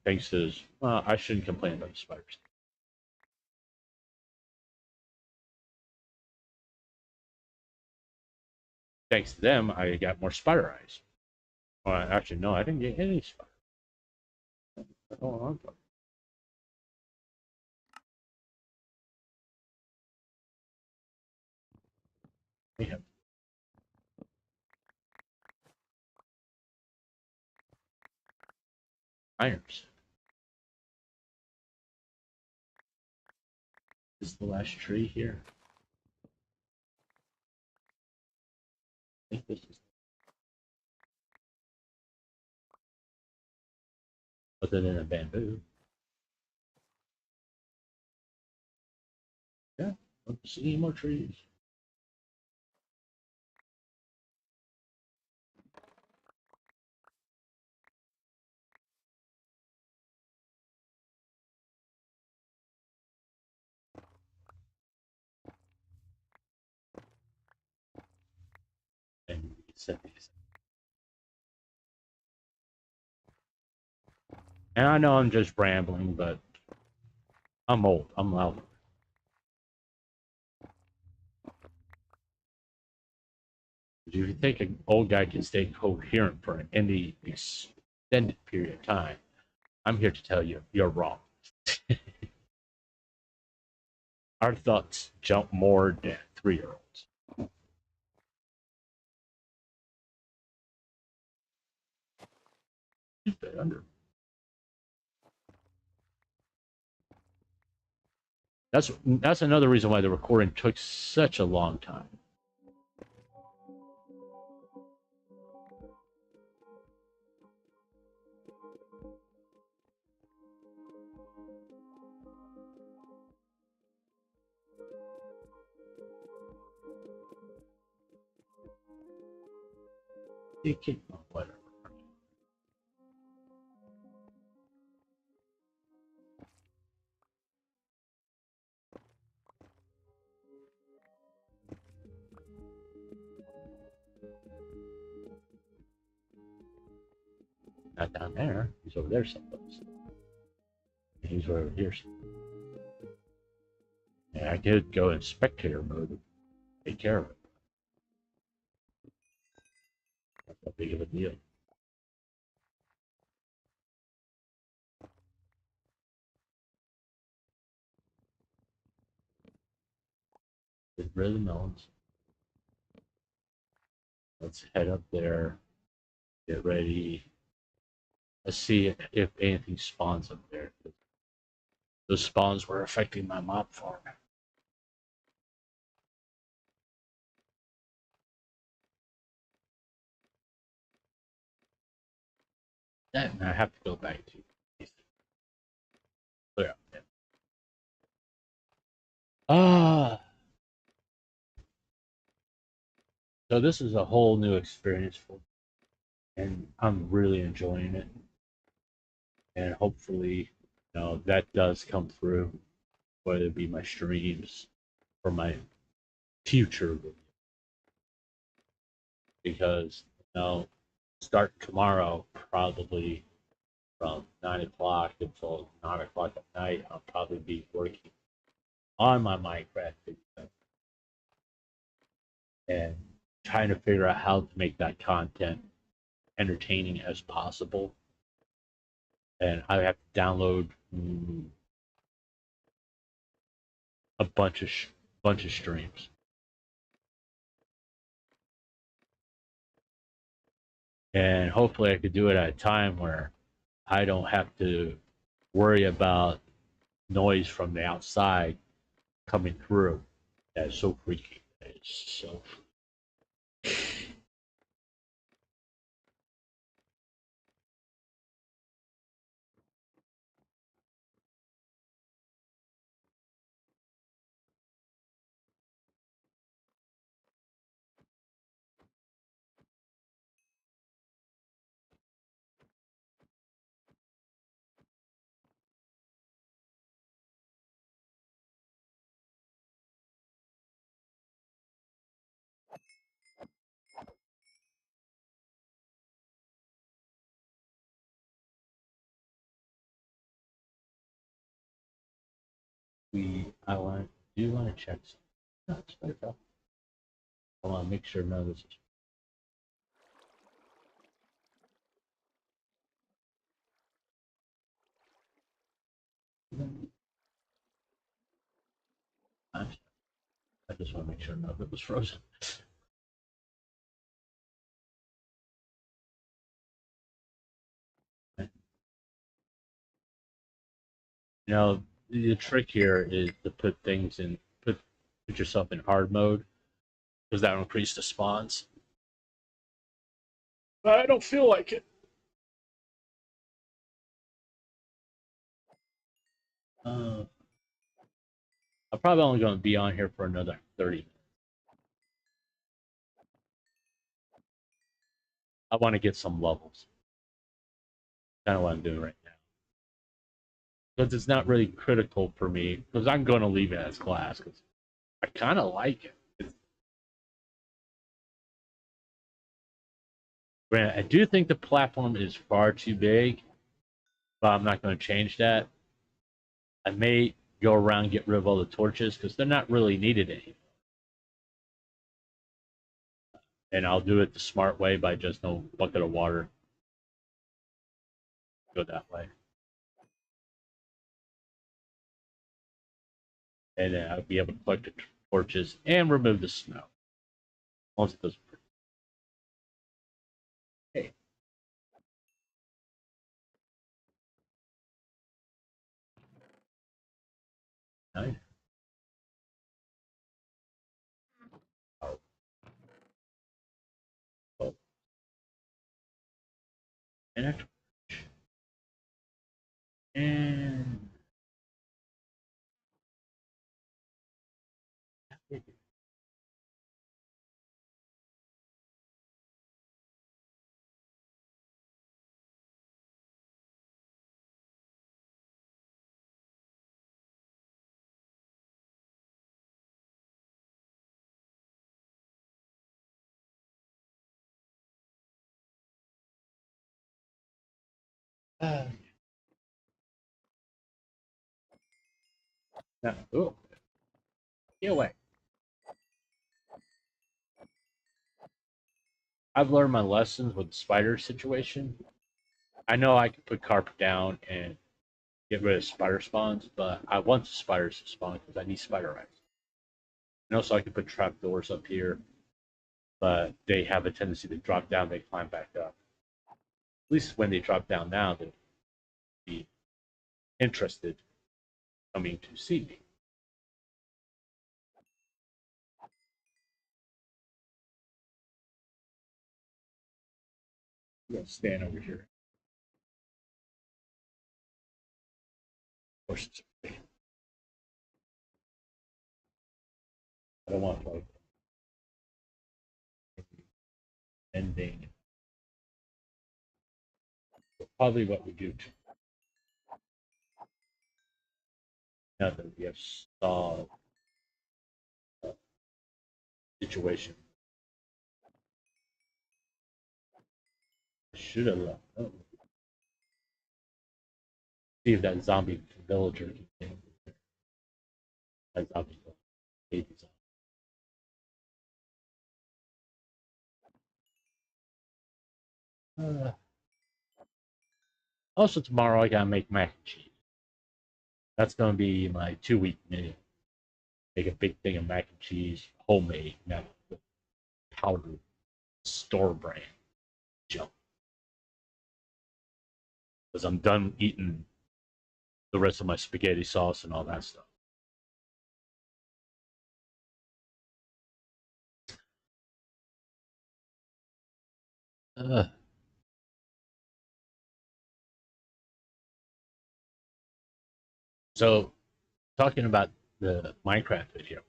thanks to this, well, I shouldn't complain about the spiders. Thanks to them, I got more spider eyes. Well, actually, no, I didn't get any spider. Oh, we have irons. This is the last tree here. I think this is. Other than a bamboo. Yeah, I don't see any more trees. And set these. And I know I'm just rambling, but I'm old. I'm loud. If you think an old guy can stay coherent for any extended period of time, I'm here to tell you you're wrong. Our thoughts jump more than 3-year-olds. Under. That's another reason why the recording took such a long time. Whatever. Not down there. He's over there someplace. He's over here. And I could go in spectator mode and take care of it. Not that big of a deal. Get rid of the melons. Let's head up there. Get ready. Let's see if anything spawns up there. Those spawns were affecting my mob farm. Then I have to go back to clear up. So this is a whole new experience for me, and I'm really enjoying it. And hopefully, that does come through, whether it be my streams or my future video. Because start tomorrow probably from 9 o'clock until 9 o'clock at night. I'll probably be working on my Minecraft video and trying to figure out how to make that content entertaining as possible. And I have to download a bunch of streams. And hopefully I could do it at a time where I don't have to worry about noise from the outside coming through. That's so freaky. It's so I do want to check something. No, it's better though. I want to make sure none of this is. I just want to make sure none of it was frozen. You know, the trick here is to put things in, put yourself in hard mode because that will increase the spawns. But I don't feel like it. I'm probably only going to be on here for another 30 minutes. I want to get some levels. Kind of what I'm doing right now. Because it's not really critical for me, because I'm going to leave it as class, because I kind of like it. I do think the platform is far too big, but I'm not going to change that. I may go around and get rid of all the torches, because they're not really needed anymore. And I'll do it the smart way by just no bucket of water. Go that way. And then I'll be able to collect the torches and remove the snow. Once it goes. Hey. Nice. Oh. Oh. And now, oh, get away. I've learned my lessons with the spider situation. I know I can put carpet down and get rid of spider spawns, but I want the spiders to spawn because I need spider eyes. And also I can put trap doors up here, but they have a tendency to drop down, they climb back up. At least when they drop down now, they'll be interested coming to see me. I'm gonna stand over here. Of course, I don't want like ending. But probably what we do now that we have solved the situation. I should have left. Oh. See if that zombie villager can get that zombie villager. Also tomorrow I gotta make mac and cheese. That's gonna be my 2 week menu. Make a big thing of mac and cheese, homemade, not powdered, store brand junk. Because I'm done eating the rest of my spaghetti sauce and all that stuff. Uh, so, talking about the Minecraft video,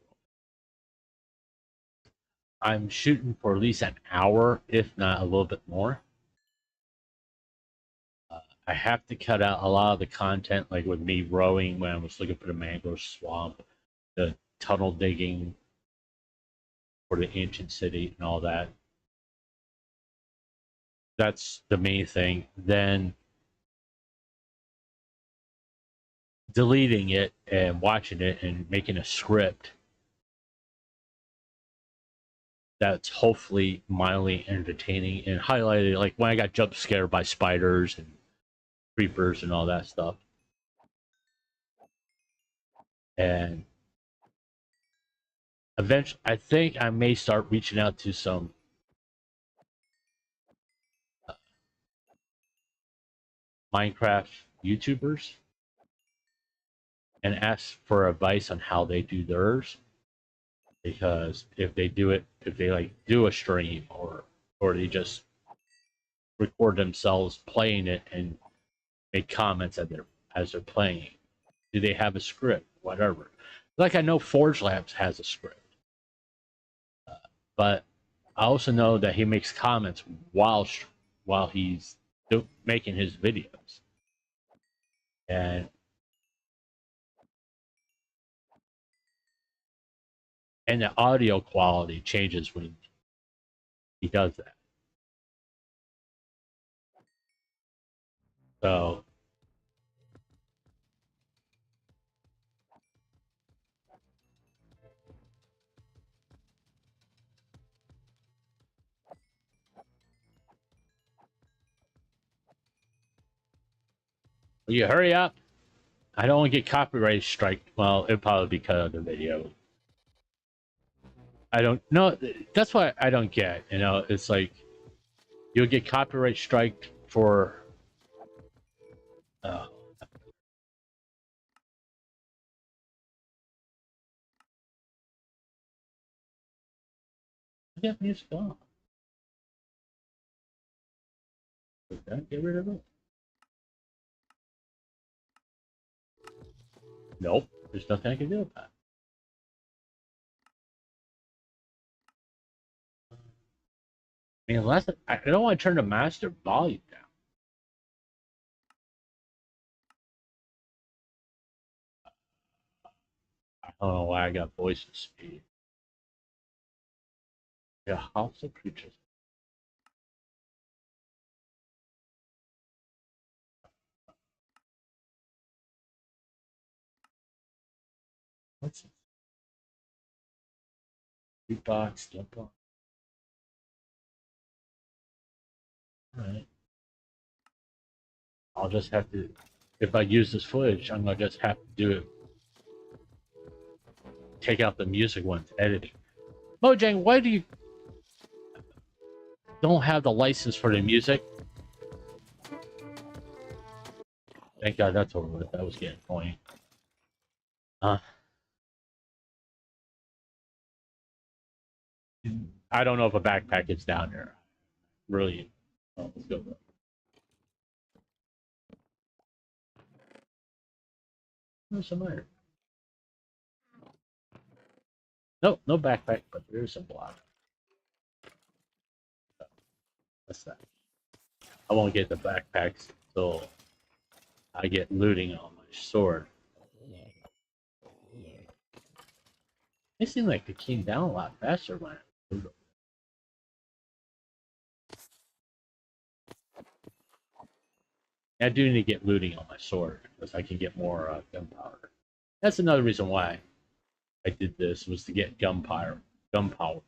I'm shooting for at least an hour, if not a little bit more. I have to cut out a lot of the content, like with me rowing when I was looking for the mangrove swamp, the tunnel digging for the ancient city, and all that. That's the main thing. Then deleting it and watching it and making a script that's hopefully mildly entertaining and highlighted, like when I got jump scared by spiders and creepers and all that stuff. And eventually, I think I may start reaching out to some Minecraft YouTubers and ask for advice on how they do theirs. Because if they do it, if they like do a stream or they just record themselves playing it and make comments as they're playing, do they have a script? Whatever. Like I know Forge Labs has a script, but I also know that he makes comments while he's making his videos, and the audio quality changes when he does that. So will you hurry up? I don't want to get copyright strike. Well, it'll probably be cut out of the video. I don't know. That's what I don't get. You know, it's like you'll get copyright strike for. Get music off. Get rid of it. Nope. There's nothing I can do about it. I mean, unless I don't want to turn the master volume down. I don't know why I got voice to speed. Yeah, House of Creatures. What's this? Beatbox, jump on. Alright. I'll just have to, if I use this footage, I'm gonna just have to do it. Take out the music once editing. Mojang, why do you don't have the license for the music? Thank God that's over with. That was getting annoying. I don't know if a backpack is down there. Really. Oh, let's go. There's some iron. Nope, no backpack, but there's some block. What's that? I won't get the backpacks until I get looting on my sword. They seem like they came down a lot faster when I looted. I do need to get looting on my sword because I can get more gunpowder. That's another reason why I did this, was to get gunpowder, gunpowder,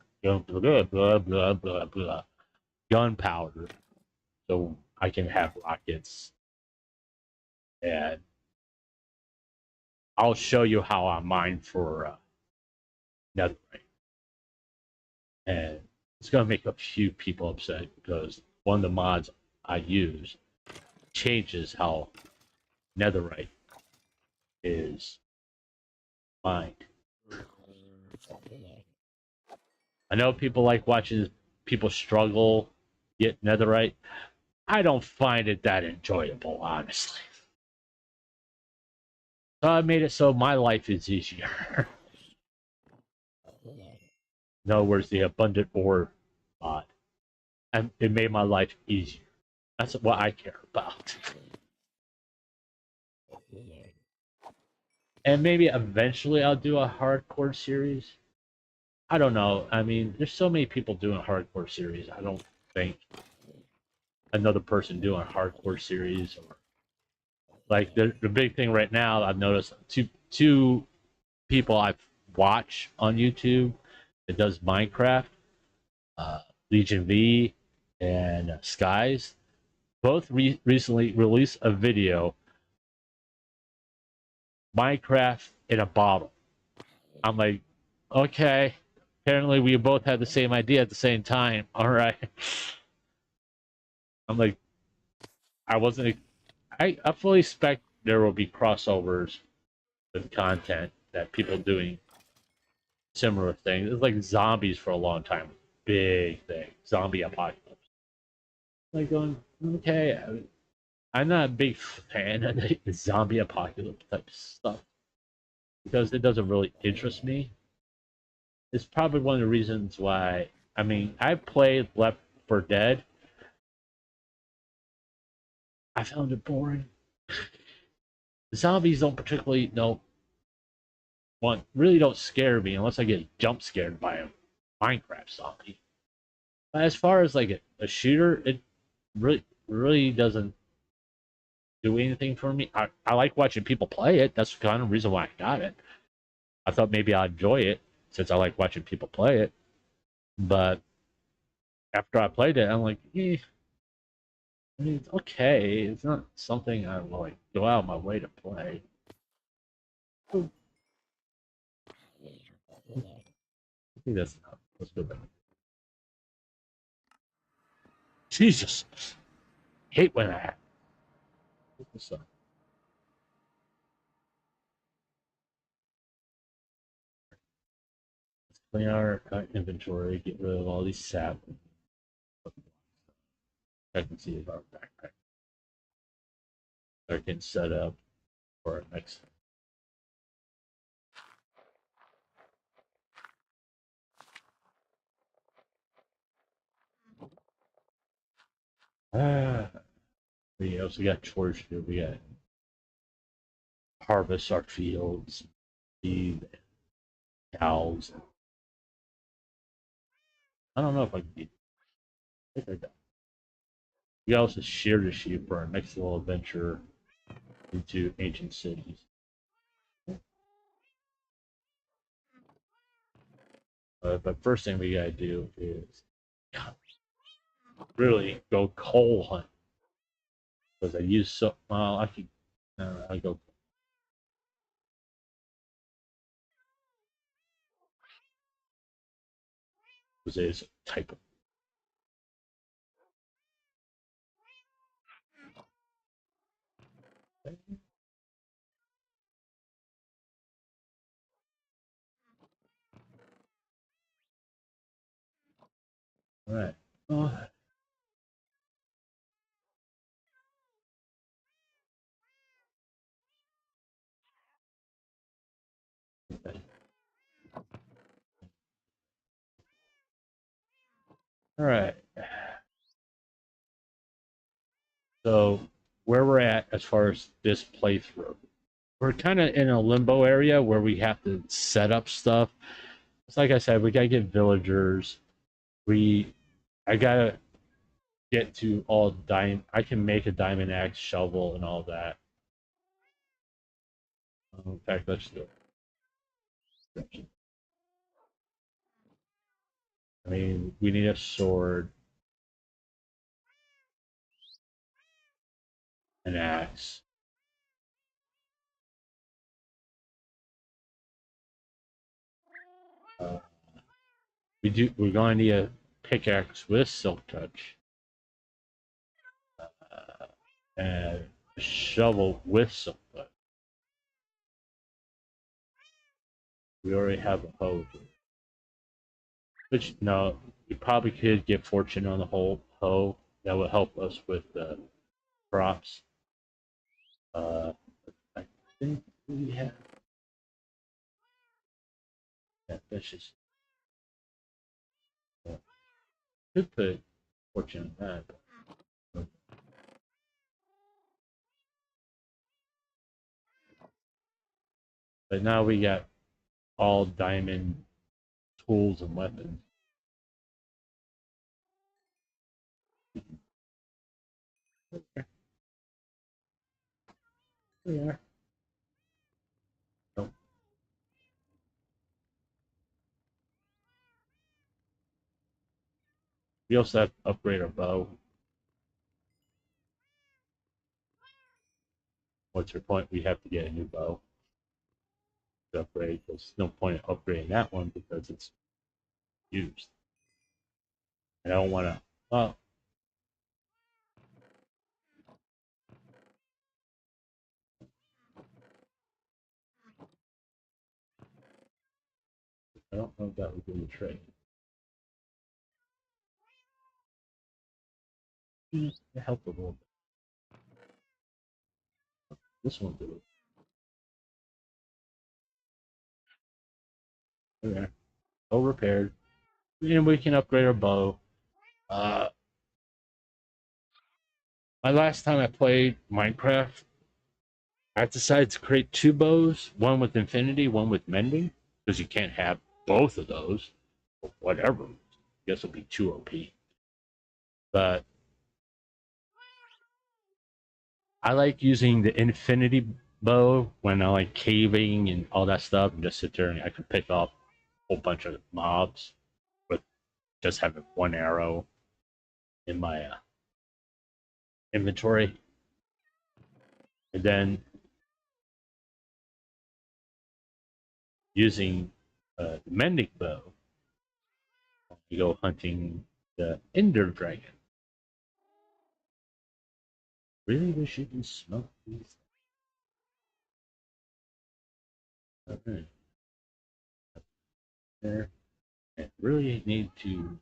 gunpowder, so I can have rockets. And I'll show you how I mine for netherite. And it's gonna make a few people upset because one of the mods I use changes how netherite is mined. I know people like watching people struggle get netherite. I don't find it that enjoyable, honestly. So I made it so my life is easier. In other words, the abundant ore mod. And it made my life easier. That's what I care about. And maybe eventually I'll do a hardcore series. I don't know. I mean, there's so many people doing hardcore series. I don't think another person doing a hardcore series or Like the big thing right now, I've noticed two people I've watched on YouTube that does Minecraft, uh, Legion V and Skies, both recently released a video, Minecraft in a bottle. I'm like, okay, apparently we both had the same idea at the same time. All right. I'm like, I wasn't. I fully expect there will be crossovers with content that people doing similar things. It's like zombies for a long time, big thing, zombie apocalypse. Like going, okay, I'm not a big fan of the zombie apocalypse type stuff because it doesn't really interest me. It's probably one of the reasons why. I mean, I played Left 4 Dead. I found it boring. The zombies don't particularly know one really don't scare me unless I get jump scared by a Minecraft zombie. But as far as like a shooter, it really doesn't do anything for me. I like watching people play it. That's the kind of reason why I got it. I thought maybe I'd enjoy it since I like watching people play it. But after I played it, I'm like, I mean, it's okay. It's not something I will like go out of my way to play. I think that's enough. Let's go back. Jesus, hate when I what's up? Let's clean our inventory, get rid of all these sap. I can see our backpack. I can set up for our next. We also got chores to do. We got harvest our fields, feed cows. I don't know if I can get. I think I got. We also shear the sheep for our next little adventure into ancient cities. But first thing we gotta do is really go coal hunt because I use so well. I could. I go. Because it's a type of. Thing. All right. Oh, okay. All right. So where we're at as far as this playthrough, we're kind of in a limbo area where we have to set up stuff. It's like I said, we gotta get villagers. We, I gotta get to all diamond. I can make a diamond axe, shovel, and all that. In fact, let's do it. I mean, we need a sword, an axe. Uh, we do. We're going to need a pickaxe with silk touch, and a shovel with silk touch. We already have a hoe. Which no, we probably could get fortune on the whole hoe. That would help us with the crops. Uh, I think we have. Yeah, that's just. Could put fortune on that. But now we got all diamond tools and weapons. Yeah. Nope. We also have to upgrade our bow. What's your point? We have to get a new bow to upgrade. There's no point in upgrading that one because it's used. And I don't want to. Well, I don't know if that would do the trick. It helped a little bit. This one did it. Okay. All repaired. And we can upgrade our bow. Uh, my last time I played Minecraft, I decided to create two bows, one with infinity, one with mending, because you can't have both of those. Or whatever. I guess it'll be too OP. But I like using the infinity bow when I like caving and all that stuff, and just sit there and I can pick off a whole bunch of mobs with just having one arrow in my inventory. And then using the mending bow, you go hunting the Ender dragon. Really wish you can smoke these. Okay. There. And really need to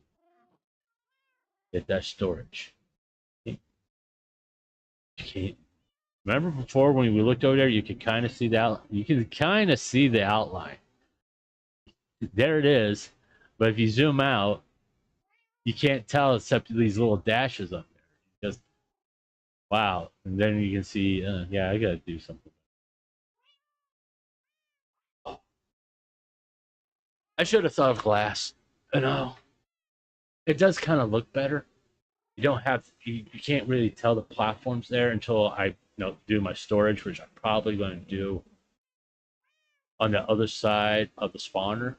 get that storage. You can't. Remember before when we looked over there, you could kind of see that. You can kind of see the outline. There it is, but if you zoom out, you can't tell except these little dashes up there. Just wow, and then you can see. Yeah, I gotta do something. I should have thought of glass. I know it does kind of look better. You don't have you can't really tell the platforms there until I do my storage, which I'm probably going to do on the other side of the spawner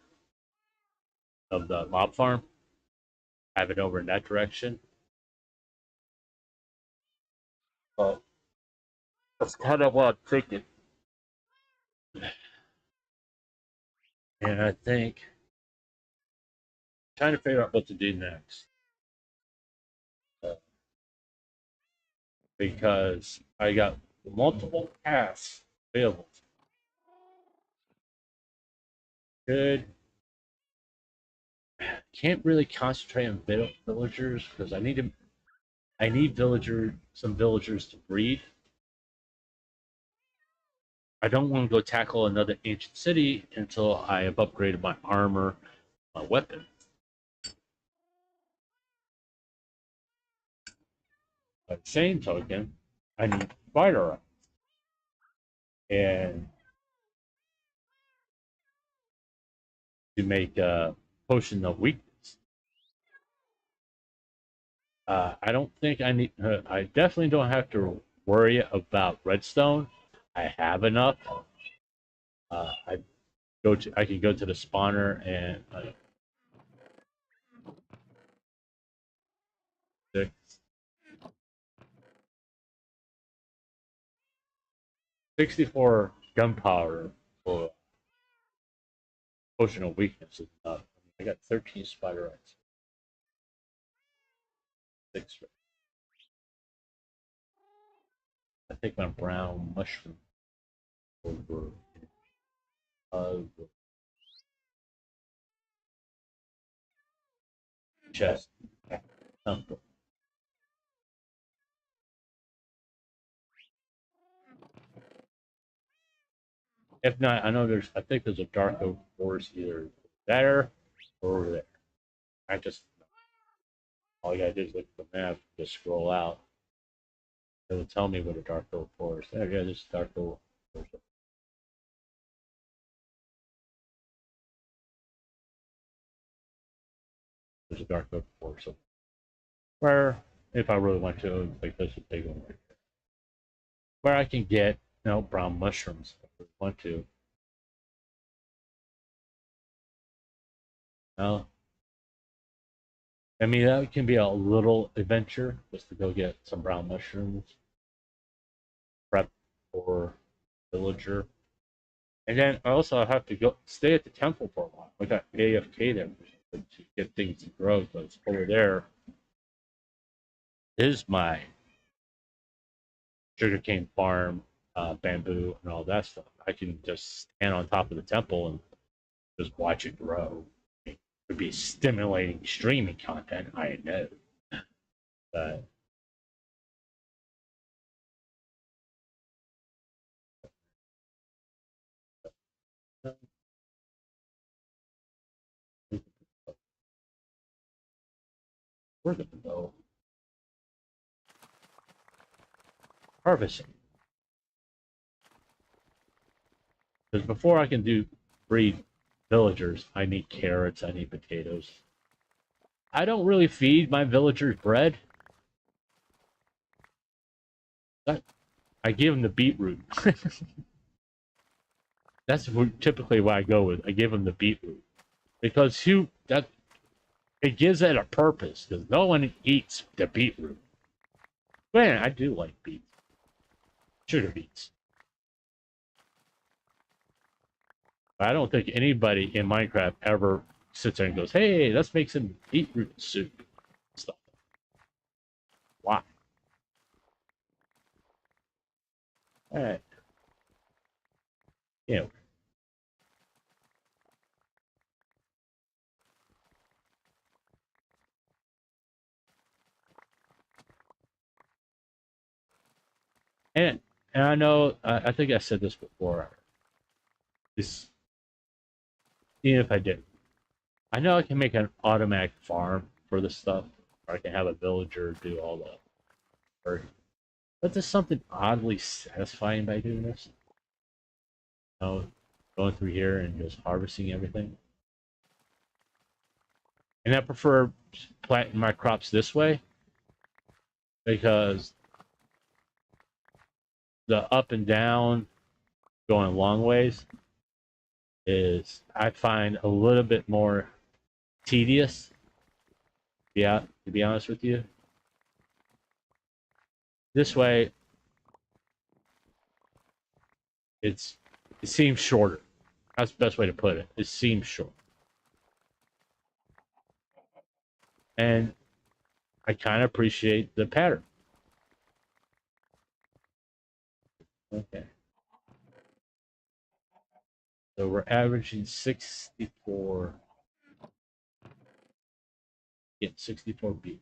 of the mob farm. Have it over in that direction. Well, that's kind of what I'm thinking. And I think trying to figure out what to do next. Because I got multiple paths available. Good. Can't really concentrate on villagers because I need some villagers to breed. I don't want to go tackle another ancient city until I have upgraded my armor, my weapon. By the same token, I need spider eyes. And to make a potion of weakness. I don't think I need. I definitely don't have to worry about redstone. I have enough. I I can go to the spawner and 64 gunpowder for potion of weakness is enough. I got 13 spider eyes. 6. I think my brown mushroom over the chest. If not, I know I think there's a dark oak forest either there or over there. I just, all you gotta do is look at the map, just scroll out. It will tell me what a dark oak forest. There, yeah, this dark oak forest. There's a dark oak forest. Where, if I really want to, like this is big one right there. Where I can get No, brown mushrooms if we want to. No. I mean, that can be a little adventure just to go get some brown mushrooms, prep for villager. And then also I have to go stay at the temple for a while. I got AFK there to get things to grow because over there is my sugarcane farm, bamboo, and all that stuff. I can just stand on top of the temple and just watch it grow. It would be stimulating streaming content, I know. But we're going to go harvesting. Because before I can breed villagers, I need carrots, I need potatoes. I don't really feed my villagers bread. I give them the beetroot. That's typically what I go with. I give them the beetroot because it gives it a purpose. Because no one eats the beetroot. Man, I do like beets, sugar beets. But I don't think anybody in Minecraft ever sits there and goes, "Hey, let's make some beetroot soup." Stuff. Why? All right. Yeah. And and I know I think I said this before. This even if I did, I know I can make an automatic farm for this stuff, or I can have a villager do all the work. But there's something oddly satisfying by doing this. You know, going through here and just harvesting everything. And I prefer planting my crops this way because the up and down going long ways is I find a little bit more tedious. Yeah, to be honest with you. This way, it seems shorter. That's the best way to put it. It seems short, and I kind of appreciate the pattern. Okay, so we're averaging 64. Yeah, 64 beat.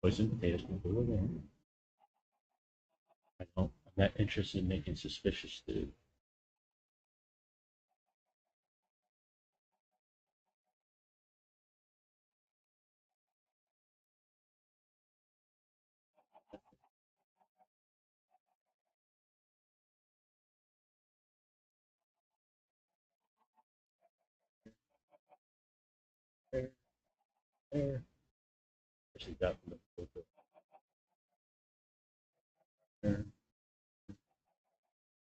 Poison potatoes can go again. I'm not interested in making suspicious stew. There, there. Actually, got there.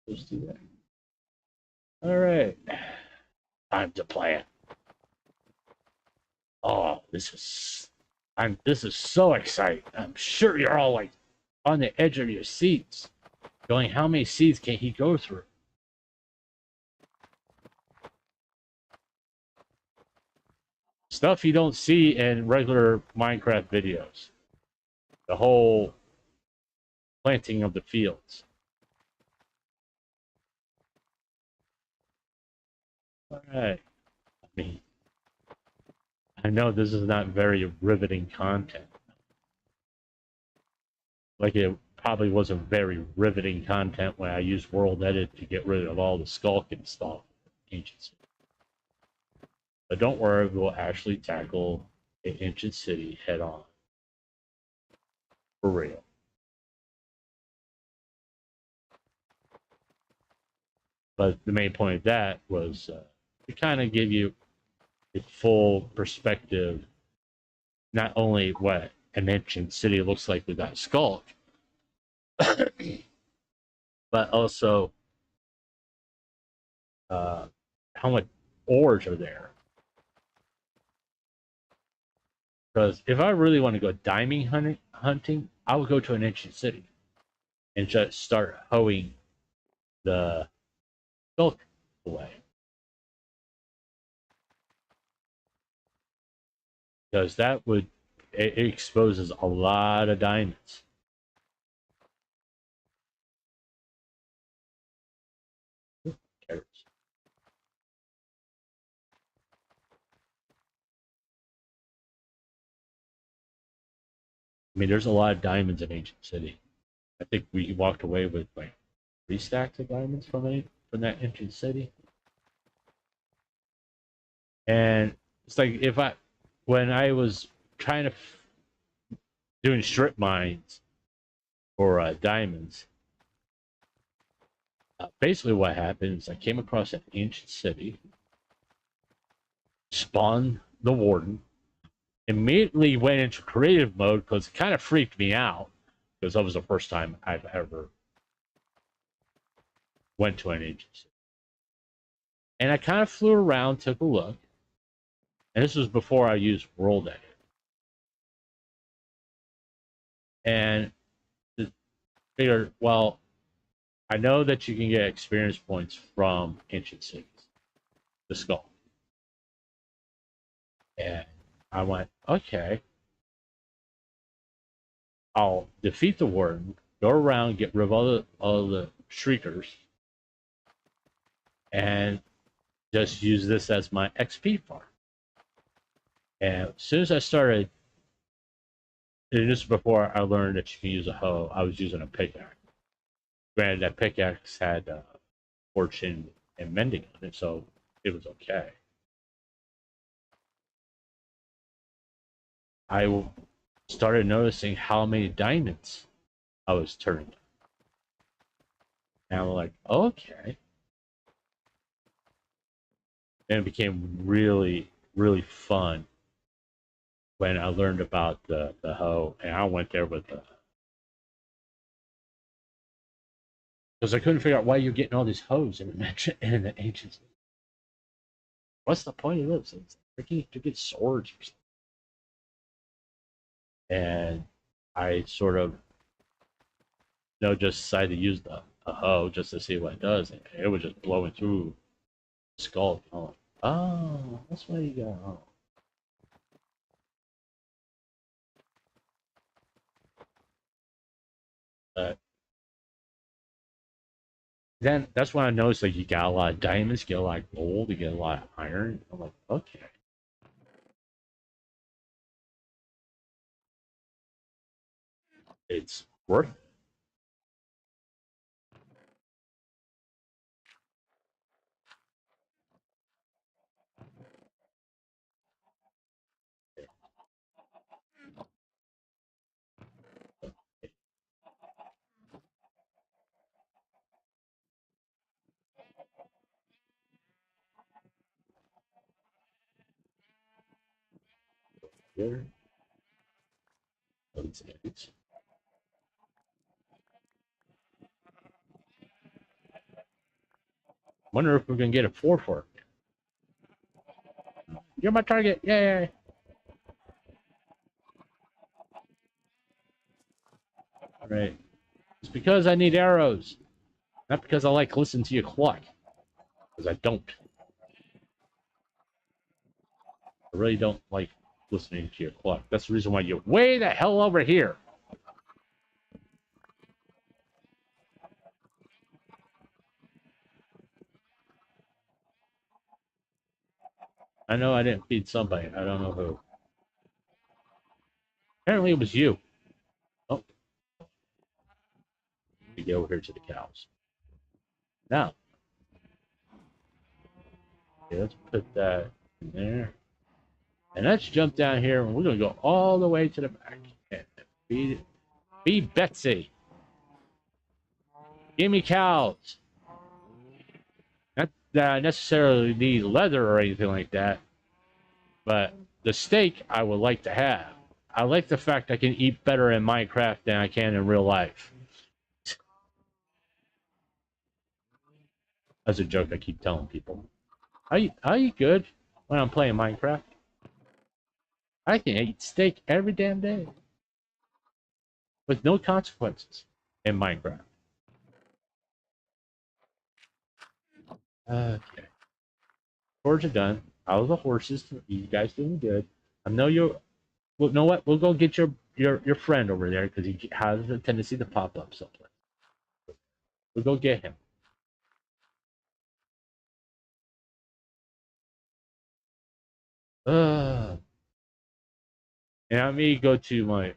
Let's do that. All right, time to plant. Oh, this is so exciting. I'm sure you're all like on the edge of your seats, going, how many seeds can he go through? Stuff you don't see in regular Minecraft videos. The whole planting of the fields. All right. I mean, I know this is not very riveting content. Like it probably wasn't very riveting content when I used World Edit to get rid of all the skulk and stuff. Ancient City. But don't worry, we'll actually tackle the Ancient City head on. For real. But the main point of that was to kind of give you a full perspective, not only what an ancient city looks like with that skull, but also how much ores are there. Because if I really want to go diamond hunting, I would go to an ancient city and just start hoeing the bulk away. Because that would, it exposes a lot of diamonds. Carrots. I mean, there's a lot of diamonds in Ancient City. I think we walked away with like 3 stacks of diamonds from that Ancient City. And it's like when I was trying to doing strip mines for diamonds, basically what happened is I came across an ancient city, spawned the warden, immediately went into creative mode because it kind of freaked me out because that was the first time I've ever went to an ancient city. And I kind of flew around, took a look, and this was before I used World Edit. And figured, well, I know that you can get experience points from ancient cities, the skull. And I went, okay, I'll defeat the warden, go around, get rid of all the shriekers, and just use this as my XP farm. And as soon as I started, and this is before I learned that you can use a hoe, I was using a pickaxe. Granted, that pickaxe had fortune and mending on it, so it was okay. I started noticing how many diamonds I was turning. And I'm like, okay. And it became really, really fun when I learned about the hoe, and I went there with the, because I couldn't figure out why you're getting all these hoes in the ancient. What's the point of this? It's freaking to get swords or something. And I sort of, just decided to use the hoe just to see what it does. And it was just blowing through the skull. I'm like, oh, that's why you got. Oh. Then that's when I noticed like you got a lot of diamonds, you get a lot of gold, you get a lot of iron. I'm like, okay. It's worth it. Here. Those eggs. Wonder if we're gonna get a 4 for it. You're my target, yay! Alright. It's because I need arrows. Not because I like listening to you cluck. Because I don't. I really don't like listening to your cluck. That's the reason why you're way the hell over here. I know I didn't feed somebody. I don't know who. Apparently it was you. Oh. We get over here to the cows. Now. Okay, let's put that in there. And let's jump down here and we're going to go all the way to the back. And feed Betsy. Give me cows. Not that I necessarily need leather or anything like that. But the steak I would like to have. I like the fact I can eat better in Minecraft than I can in real life. That's a joke I keep telling people. I eat good when I'm playing Minecraft. I can eat steak every damn day with no consequences in Minecraft. Okay. Chores are done. All the horses. You guys doing good. I know you're. Well, know what? We'll go get your friend over there because he has a tendency to pop up someplace. We'll go get him. And let me go to my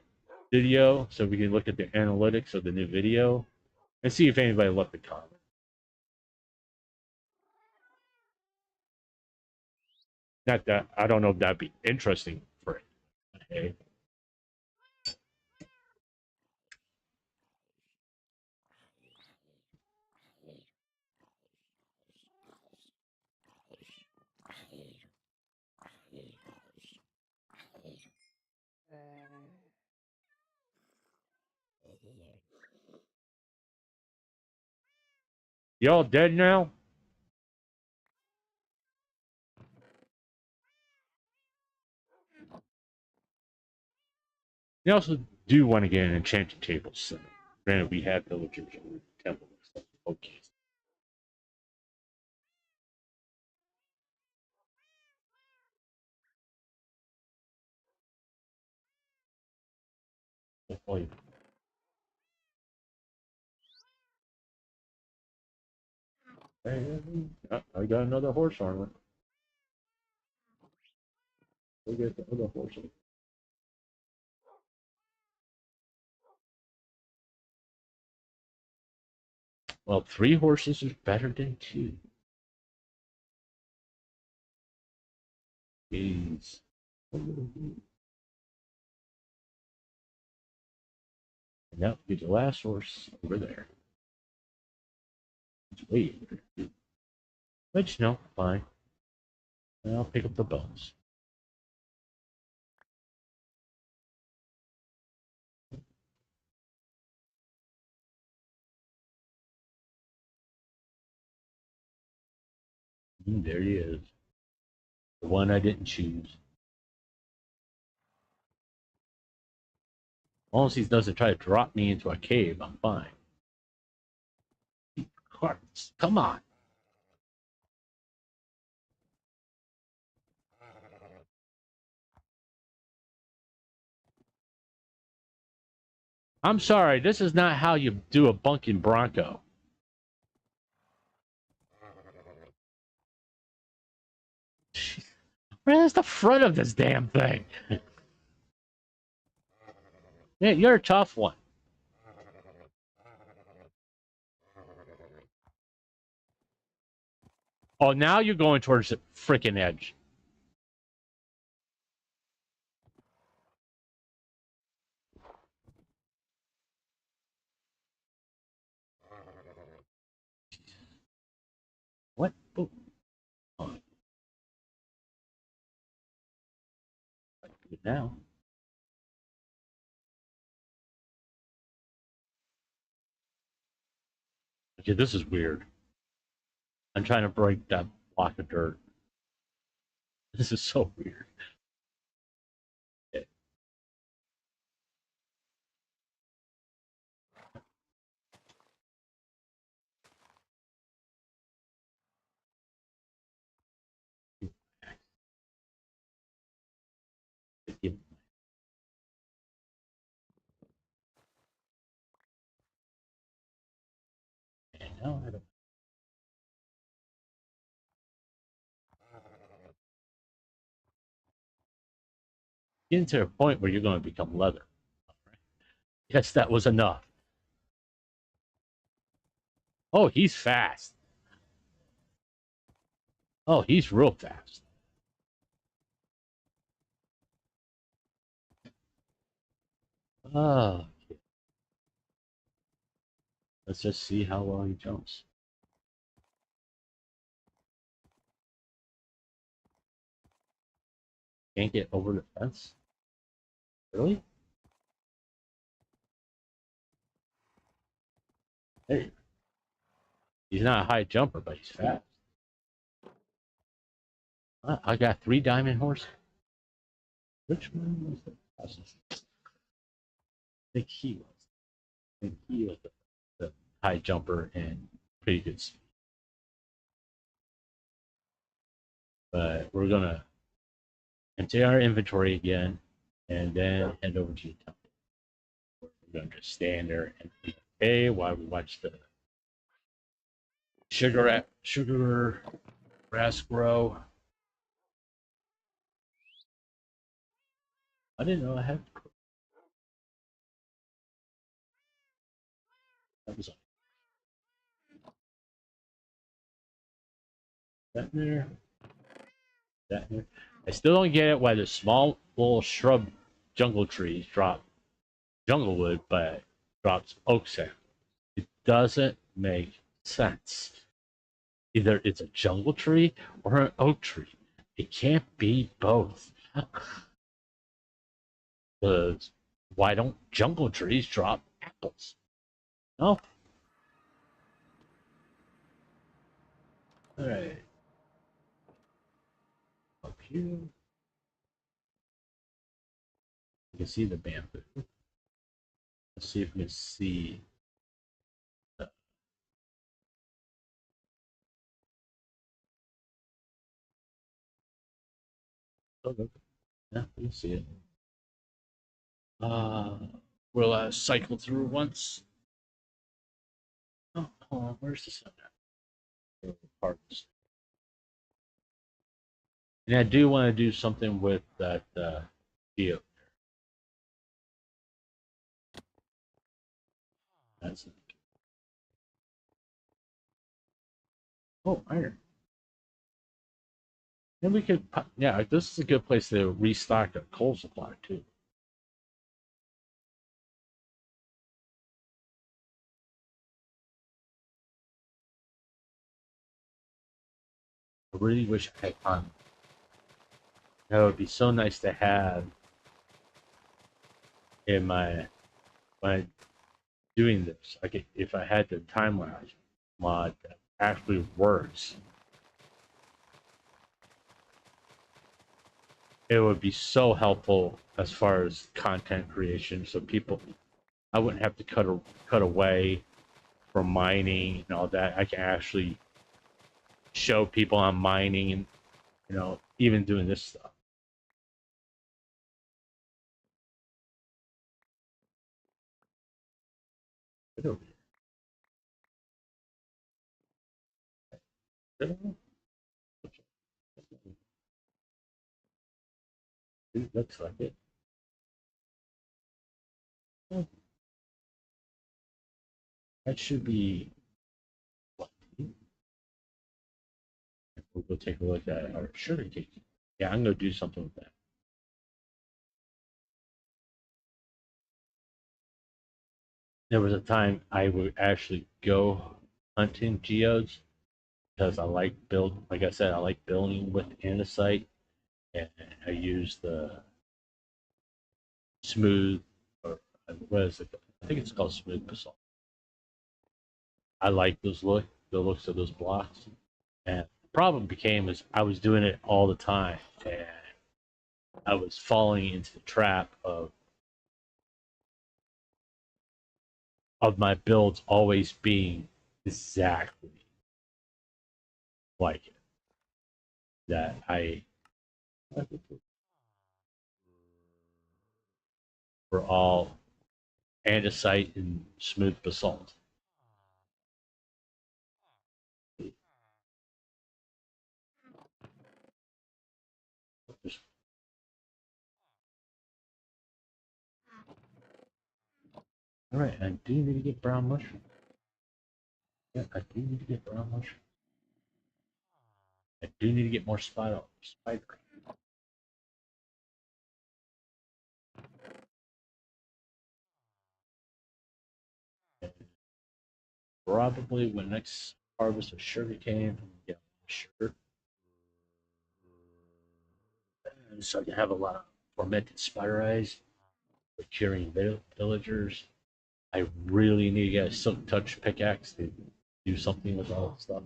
video so we can look at the analytics of the new video and see if anybody left a comment. Not that I don't know if that'd be interesting for it. Okay. Y'all dead now? You also do want to get an enchanted table set. Granted, we have villagers over the temple and stuff. Okay. Oh, I got another horse armor. We'll get the other horse. Well, 3 horses is better than 2. Jeez. And that would be the last horse over there. It's way over there. Which, no, fine. And I'll pick up the bones. There he is. The one I didn't choose. As long as he doesn't try to drop me into a cave, I'm fine. Hearts, come on. I'm sorry, this is not how you do a bunking bronco. Where's the front of this damn thing? Yeah, you're a tough one. Oh, now you're going towards the freaking edge. What? Oh. Good now. Okay, this is weird. I'm trying to break that block of dirt. This is so weird. Okay. And now I don't. Getting to a point where you're going to become leather. Yes, that was enough. Oh, he's fast. Oh, he's real fast. Oh, let's just see how well he jumps. can't get over the fence? Really? Hey, he's not a high jumper, but he's fast. I got 3 diamond horse. Which one was the fastest? I think he was. I think he was the high jumper and pretty good speed. But we're gonna empty our inventory again, and then head over to the temple. We're gonna just stand there and be okay while we watch the sugar grass grow. I didn't know I had. That was that there. That there. I still don't get it why the small little shrub jungle trees drop jungle wood, but drops oak sap. It doesn't make sense. Either it's a jungle tree or an oak tree. It can't be both. Because why don't jungle trees drop apples? No. All right. Up here, you can see the bamboo. Let's see if we can see. Oh, look. Yeah, we can see it. Uh, we'll cycle through once. Oh, hold on. Where's the sun at? Parts. And I do want to do something with that geo. That's it. Oh, iron. And we could, yeah, this is a good place to restock a coal supply too. I really wish I had time. That would be so nice to have in my when I'm doing this. Like if I had the time lapse mod that actually works, it would be so helpful as far as content creation. So people, I wouldn't have to cut away from mining and all that. I can actually show people I'm mining and even doing this stuff. It looks like it. That should be. We'll go take a look at our sugar cake. Yeah, I'm gonna do something with that. There was a time I would actually go hunting geodes because I like like I said, I like building with andesite, and I use the smooth, or what is it? I think it's called smooth basalt. I like the looks of those blocks. And the problem became is I was doing it all the time, and I was falling into the trap of my builds always being exactly like it. That I were all andesite and smooth basalt. All right, I do need to get brown mushroom. Yeah, I do need to get brown mushroom. I do need to get more spider. And probably when next harvest of sugar cane, get sugar. so I can have a lot of tormented spider eyes for curing villagers. I really need to get a silk touch pickaxe to do something with all that stuff.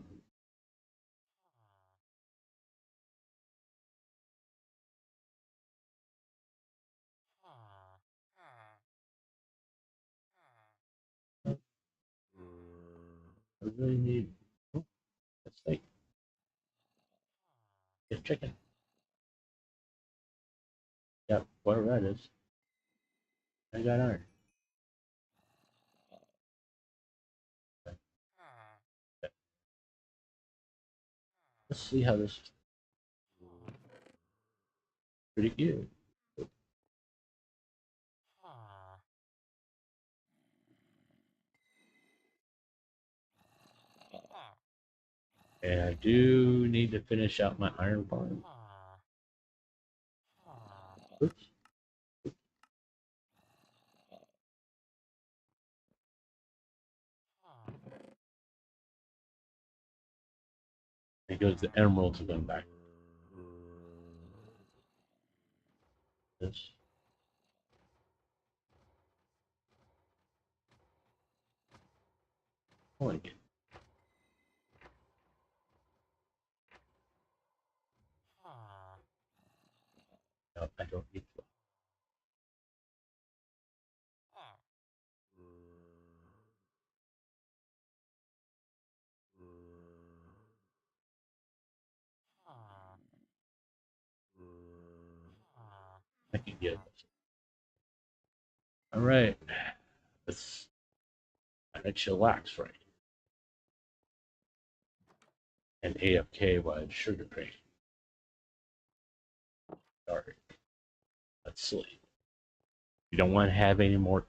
I really need. Oh, that's like get chicken. Yeah, whatever that is. I got iron. Let's see how this is. Pretty good. And I do need to finish out my iron farm. Oops. Because the emeralds are going back. This. I like it. No, I don't need to. I can get this. All right. Let's kind of chillax right. And AFK while sugar cane. Sorry. Let's sleep. You don't want to have any more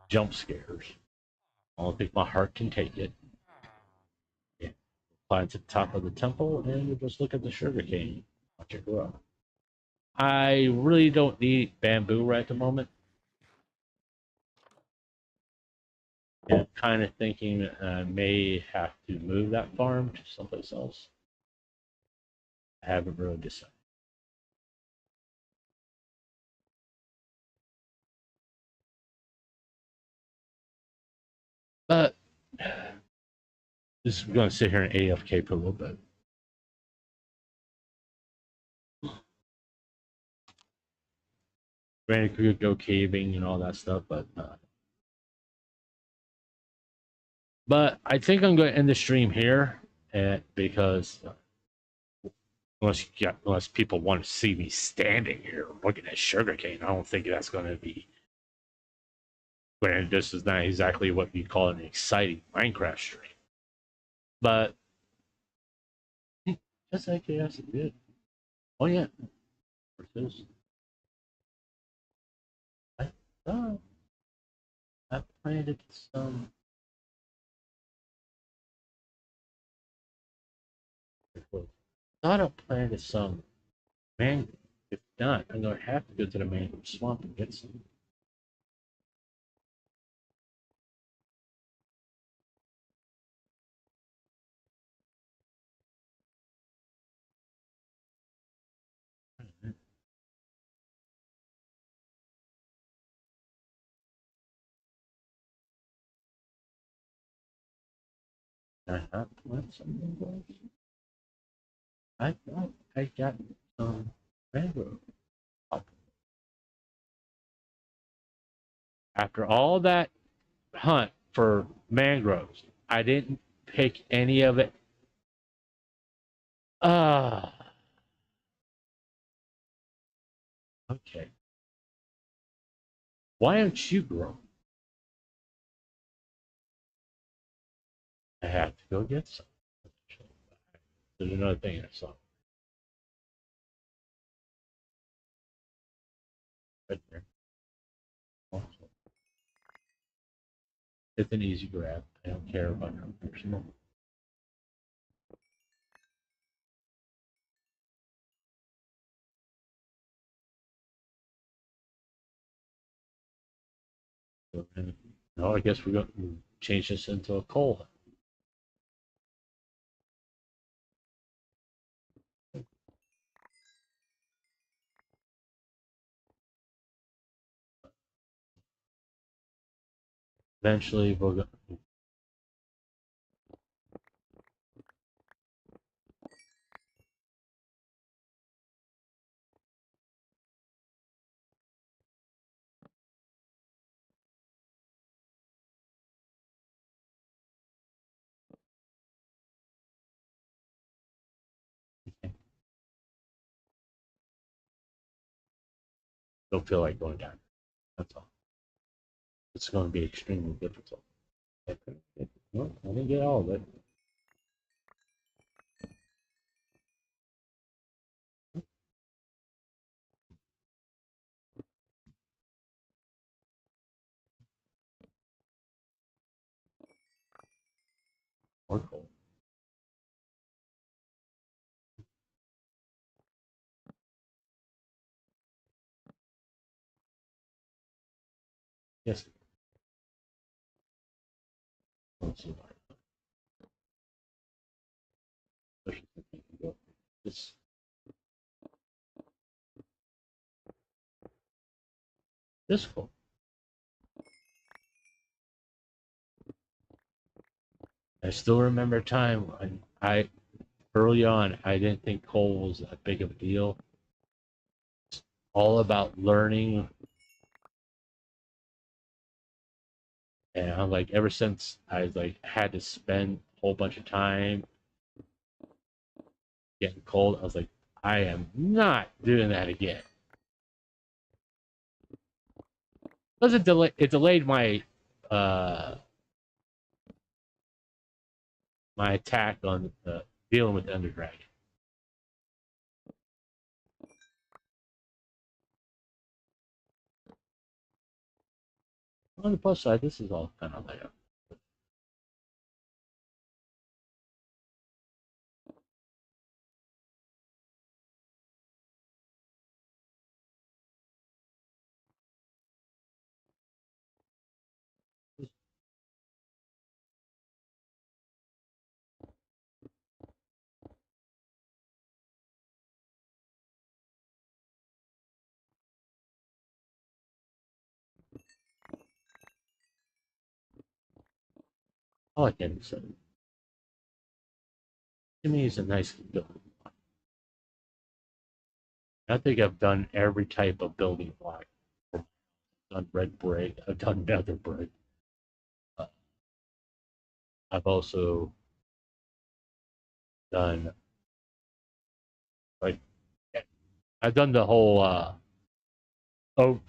jump scares. I don't think my heart can take it. Yeah. Climb to the top of the temple and you just look at the sugar cane. Watch it grow. I really don't need bamboo right at the moment. And I'm kind of thinking I may have to move that farm to someplace else. I haven't really decided. But just going to sit here and AFK for a little bit. Granted, could go caving and all that stuff, but I think I'm going to end the stream here, because unless people want to see me standing here looking at sugarcane, I don't think that's going to be. Granted, this is not exactly what you call an exciting Minecraft stream, but just like curiosity. Oh yeah, versus I thought I planted some. I thought I planted some mango. If not, I'm gonna have to go to the mango swamp and get some. I have planted some mangoes. I thought I got some mango. After all that hunt for mangroves, I didn't pick any of it. Ah, okay. Why don't you grow? I have to go get some. There's another thing I saw right there. Also, it's an easy grab. I don't care about your personal. No, I guess we're going to change this into a coal. Eventually, we'll go. Don't feel like going down. That's all. It's going to be extremely difficult. No, I didn't get all of it. Or cold. Yes. Let's see. This this cold. I still remember a time when early on I didn't think coal was that big of a deal. It's all about learning, and I'm like, ever since I like had to spend a whole bunch of time getting cold, I was like, I am not doing that again. Because it delayed my uh my attack on dealing with the underdragon. On the plus side, this is all kind of laid out. I like Anderson. To me, it's a nice building. I think I've done every type of building block. I've done red brick. I've done nether brick. Uh, I've also done like I've done the whole oak,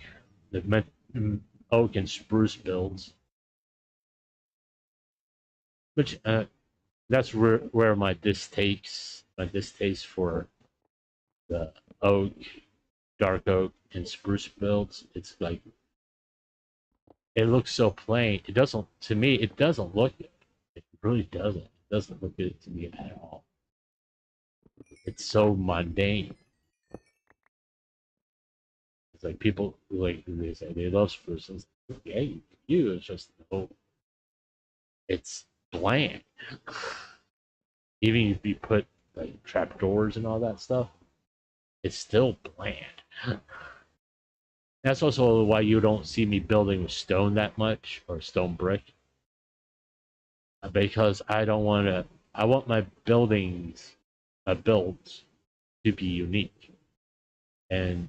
the oak and spruce builds, which that's where my distaste for the oak, dark oak, and spruce builds. It's like it looks so plain. It doesn't to me. It doesn't look good. It really doesn't. It doesn't look good to me at all. It's so mundane. It's like people like they say they love spruce. It's like, yeah, you. It's just oh, it's bland. Even if you put like trapdoors and all that stuff, it's still bland. That's also why you don't see me building with stone that much or stone brick, because I don't want to. I want my buildings, my builds, to be unique and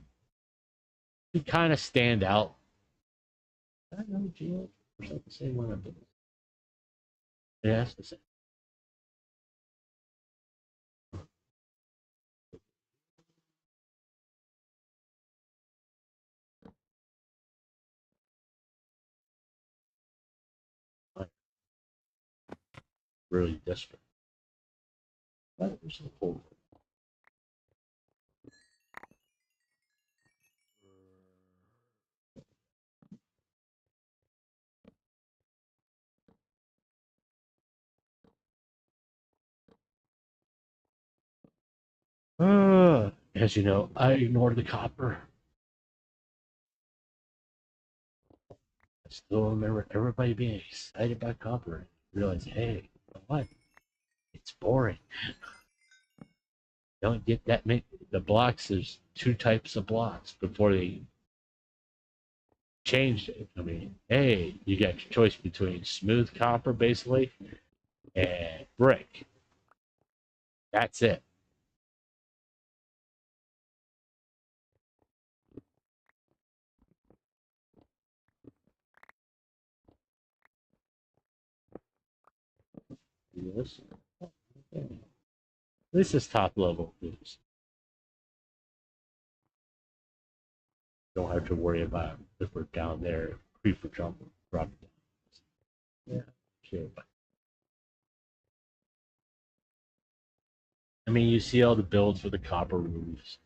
to kind of stand out. I don't know, Geo. Or something the same one I built. Yeah, that's the same. I'm really desperate. But there's some cool. As you know, I ignored the copper. I still remember everybody being excited about copper. Realize, hey, you know what? It's boring. You don't get that many. The blocks, there's two types of blocks before they changed it. I mean, hey, you got your choice between smooth copper, basically, and brick. That's it. Yes. This is top level. Please. Don't have to worry about if we're down there, creeper jumping, dropping down. Yeah, sure. I mean, you see all the builds for the copper roofs,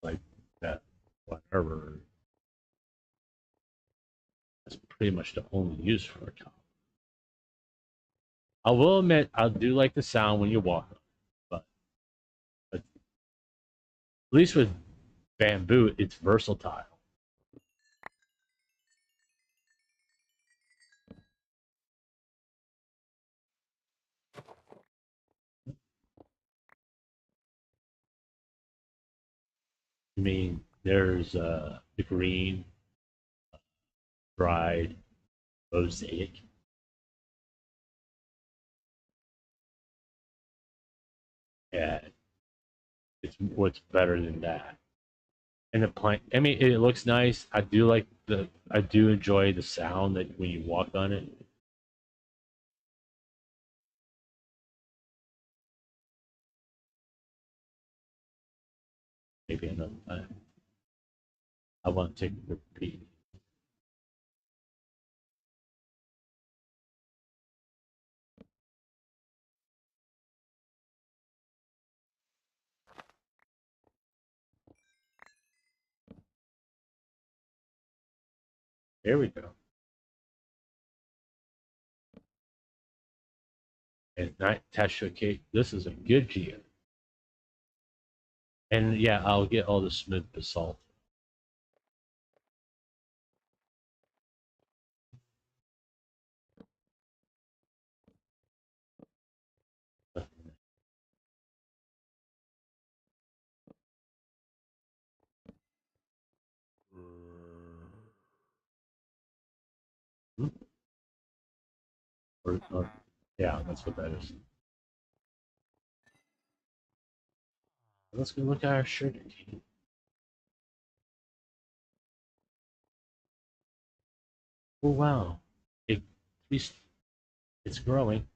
like that, whatever. That's pretty much the only use for a copper. I will admit, I do like the sound when you walk, but at least with bamboo, it's versatile. I mean, there's the green, dried, mosaic, and it's what's better than that. And the plant, I mean, it looks nice. I do enjoy the sound that when you walk on it. Maybe another time. I want to take a repeat. There we go. And night Tasha Kate, this is a good gear. And yeah, I'll get all the smooth basalt. Hmm? Or, yeah, that's what that is. Let's go look at our sugar cane. Oh wow, it, at least it's growing.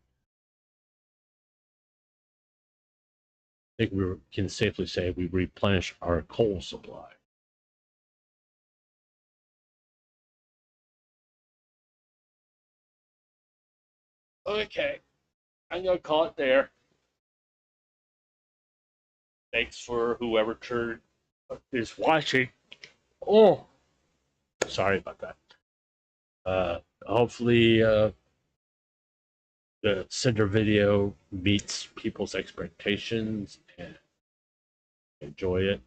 I think we can safely say we replenish our coal supply. Okay, I'm gonna call it there. Thanks for whoever turned is watching. Oh, sorry about that. Hopefully, the Cinder video meets people's expectations and enjoy it.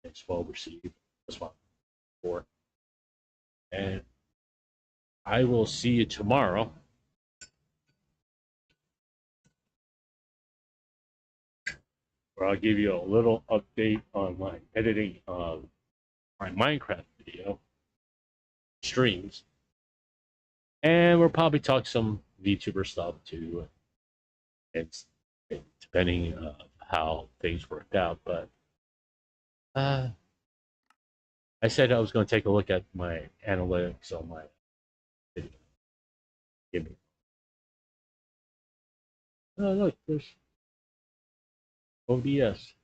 It's well received. That's what I'm for. And I will see you tomorrow. Where I'll give you a little update on my editing of my Minecraft video streams. And we'll probably talk some VTuber stuff too. It's depending how things worked out. But uh, I said I was going to take a look at my analytics on my video. Give me. Oh, look, there's ODS.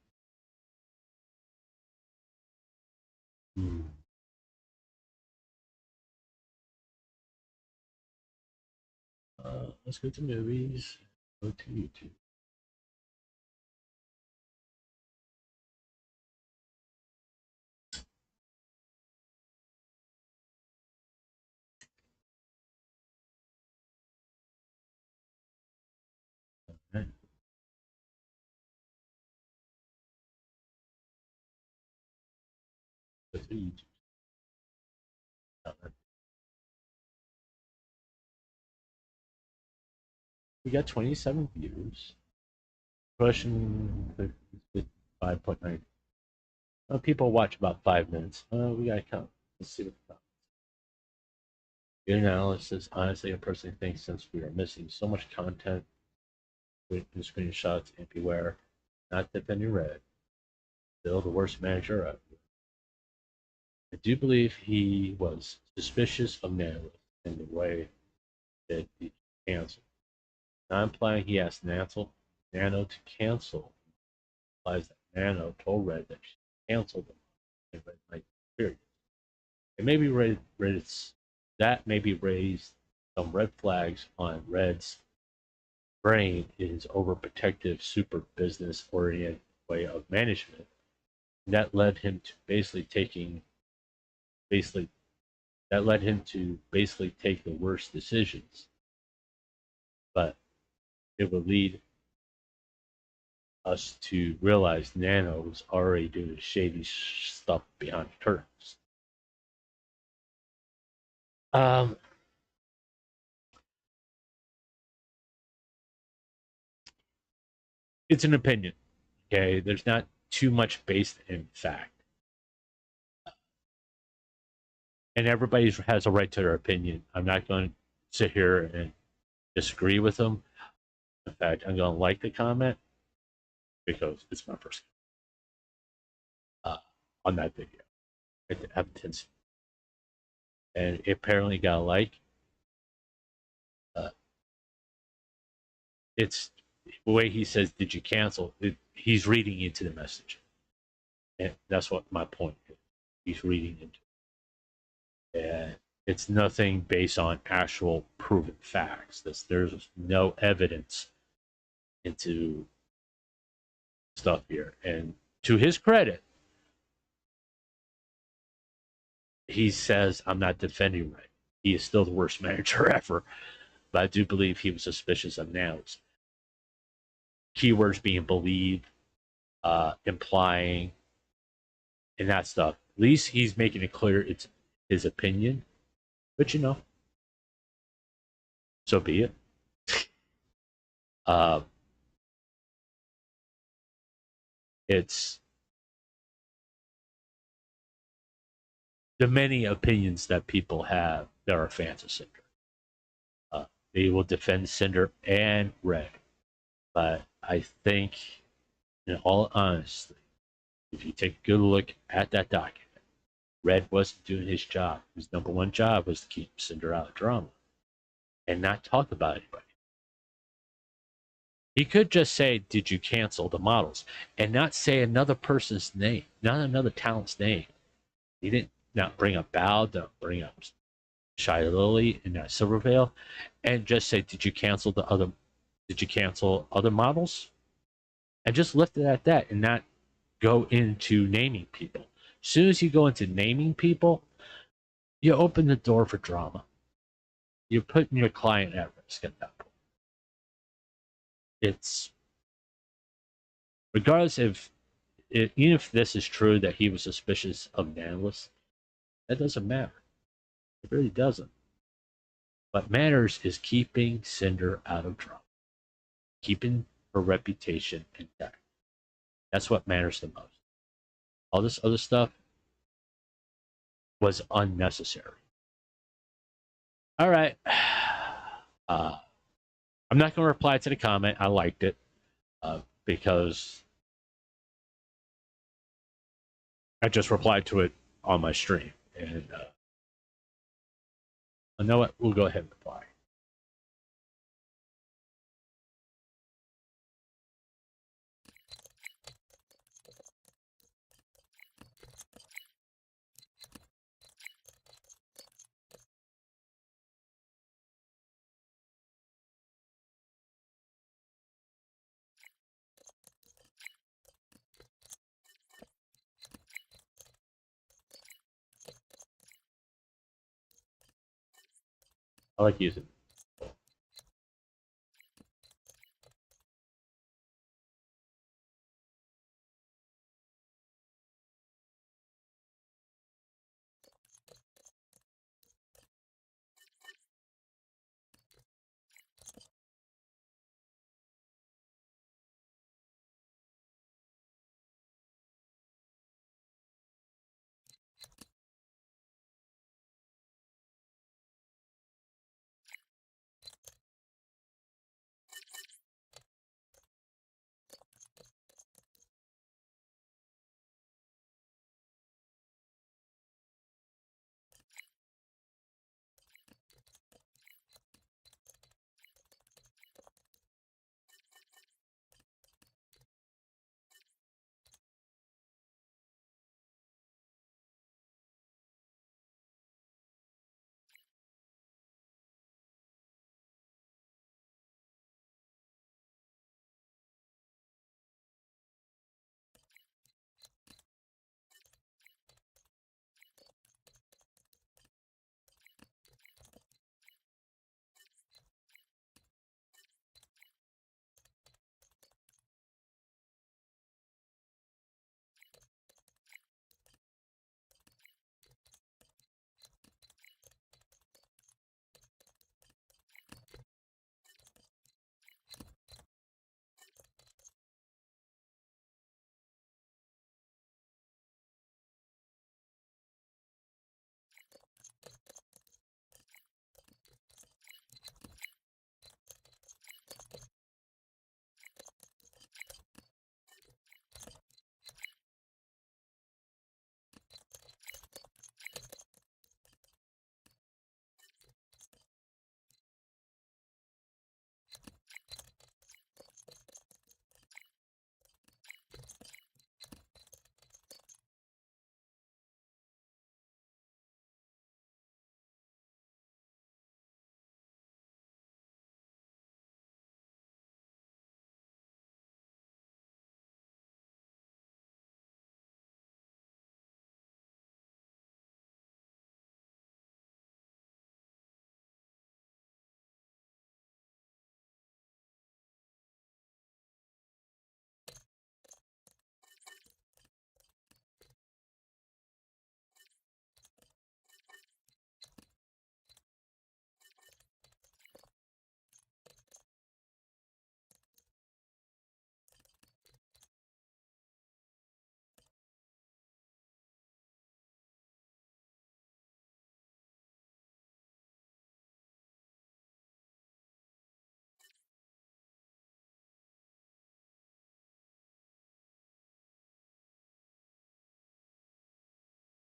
Hmm. Let's go to movies. Go to YouTube. Okay. Go to YouTube. We got 27 views. Pushing 5.9 People watch about 5 minutes. We gotta come. Let's see what the good analysis. Honestly, I personally think since we are missing so much content with screenshots and beware, not defending Red, still the worst manager ever. I do believe he was suspicious of Nano in the way that he canceled. Not implying he asked Nano to cancel. Implies that Nano told Red that she canceled them and Red might be furious. It may be that maybe raised some red flags on Red's brain, his overprotective, super business oriented way of management. And that led him to basically take the worst decisions. But it would lead us to realize Nano was already doing shady stuff behind the curtains. It's an opinion. Okay, there's not too much based in fact, and everybody has a right to their opinion. I'm not going to sit here and disagree with them. In fact, I'm going to like the comment because it's my first on that video. I have a tendency, and it apparently got a like. It's the way he says, "Did you cancel?" He's reading into the message, and that's what my point is. He's reading into it, and it's nothing based on actual proven facts. There's no evidence into stuff here, and to his credit, he says, "I'm not defending Ray. He is still the worst manager ever." But I do believe he was suspicious of Nels. Keywords being believed, implying, and that stuff. At least he's making it clear it's his opinion. But so be it. Uh, it's the many opinions that people have that are fans of Cinder. They will defend Cinder and Red. But I think, in all honesty, if you take a good look at that document, Red wasn't doing his job. His number one job was to keep Cinder out of drama and not talk about anybody. He could just say, "Did you cancel the models?" and not say another person's name, not another talent's name. He didn't not bring up Bao, don't bring up Shy Lily and Silvervale, and just say, "Did you cancel other models?" And just left it at that and not go into naming people. As soon as you go into naming people, you open the door for drama. You're putting your client at risk at that point. It's regardless even if this is true that he was suspicious of Nanolis, that doesn't matter. It really doesn't. What matters is keeping Cinder out of trouble, keeping her reputation intact. That's what matters the most. All this other stuff was unnecessary. All right. I'm not going to reply to the comment. I liked it because I just replied to it on my stream. And I know what? We'll go ahead and reply. I like using it.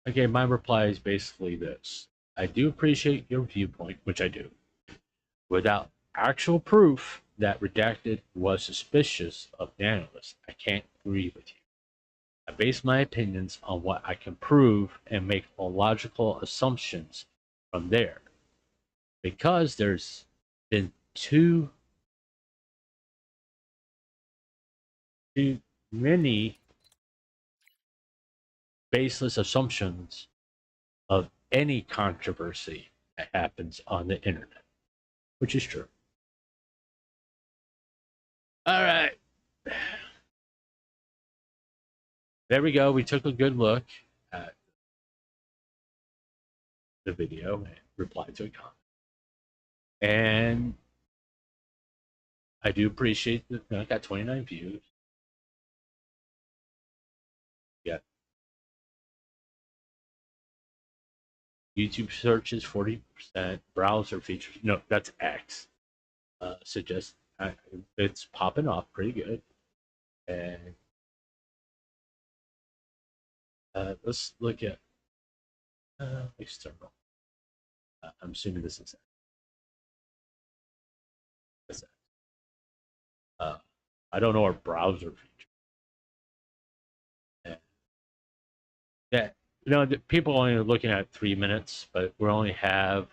Okay, my reply is basically this. I do appreciate your viewpoint, which I do. Without actual proof that redacted was suspicious of the analyst, I can't agree with you. I base my opinions on what I can prove and make logical assumptions from there. Because there's been too many baseless assumptions of any controversy that happens on the internet, which is true. All right. There we go. We took a good look at the video and replied to a comment. And I do appreciate that I got 29 views. Yeah. YouTube searches 40%. Browser features. No, that's X. Suggest it's popping off pretty good. And let's look at external. I'm assuming this is X. I don't know our browser feature. Yeah, people are only looking at 3 minutes, but we only have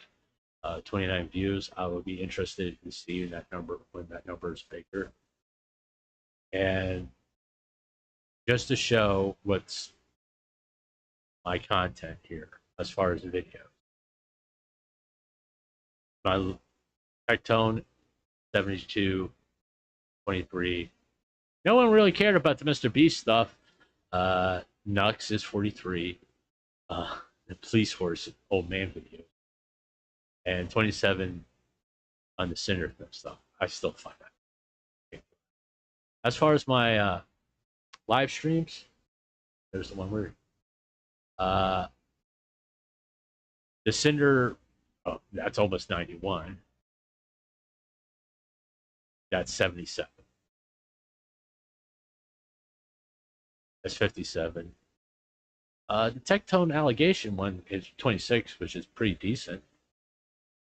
29 views. I would be interested in seeing that number when that number is bigger. And just to show what's my content here as far as the video. My tech tone 72, 23. No one really cared about the Mr. Beast stuff. Nux is 43. The police horse old man video. And 27 on the Sinder stuff. I still find that. As far as my live streams, there's the one where the Sinder, oh, that's almost 91. That's 77. That's 57. The Tectone allegation one is 26, which is pretty decent.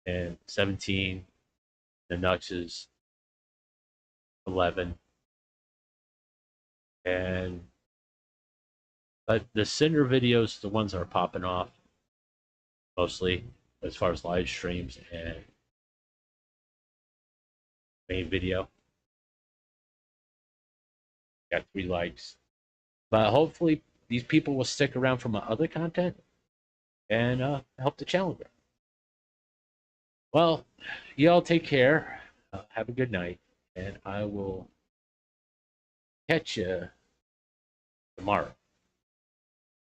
And 17. The Nux is 11. And but the Sinder videos, the ones that are popping off mostly as far as live streams and main video. Got 3 likes. But hopefully these people will stick around for my other content and help the channel grow. Well, y'all take care. Have a good night. And I will catch you tomorrow.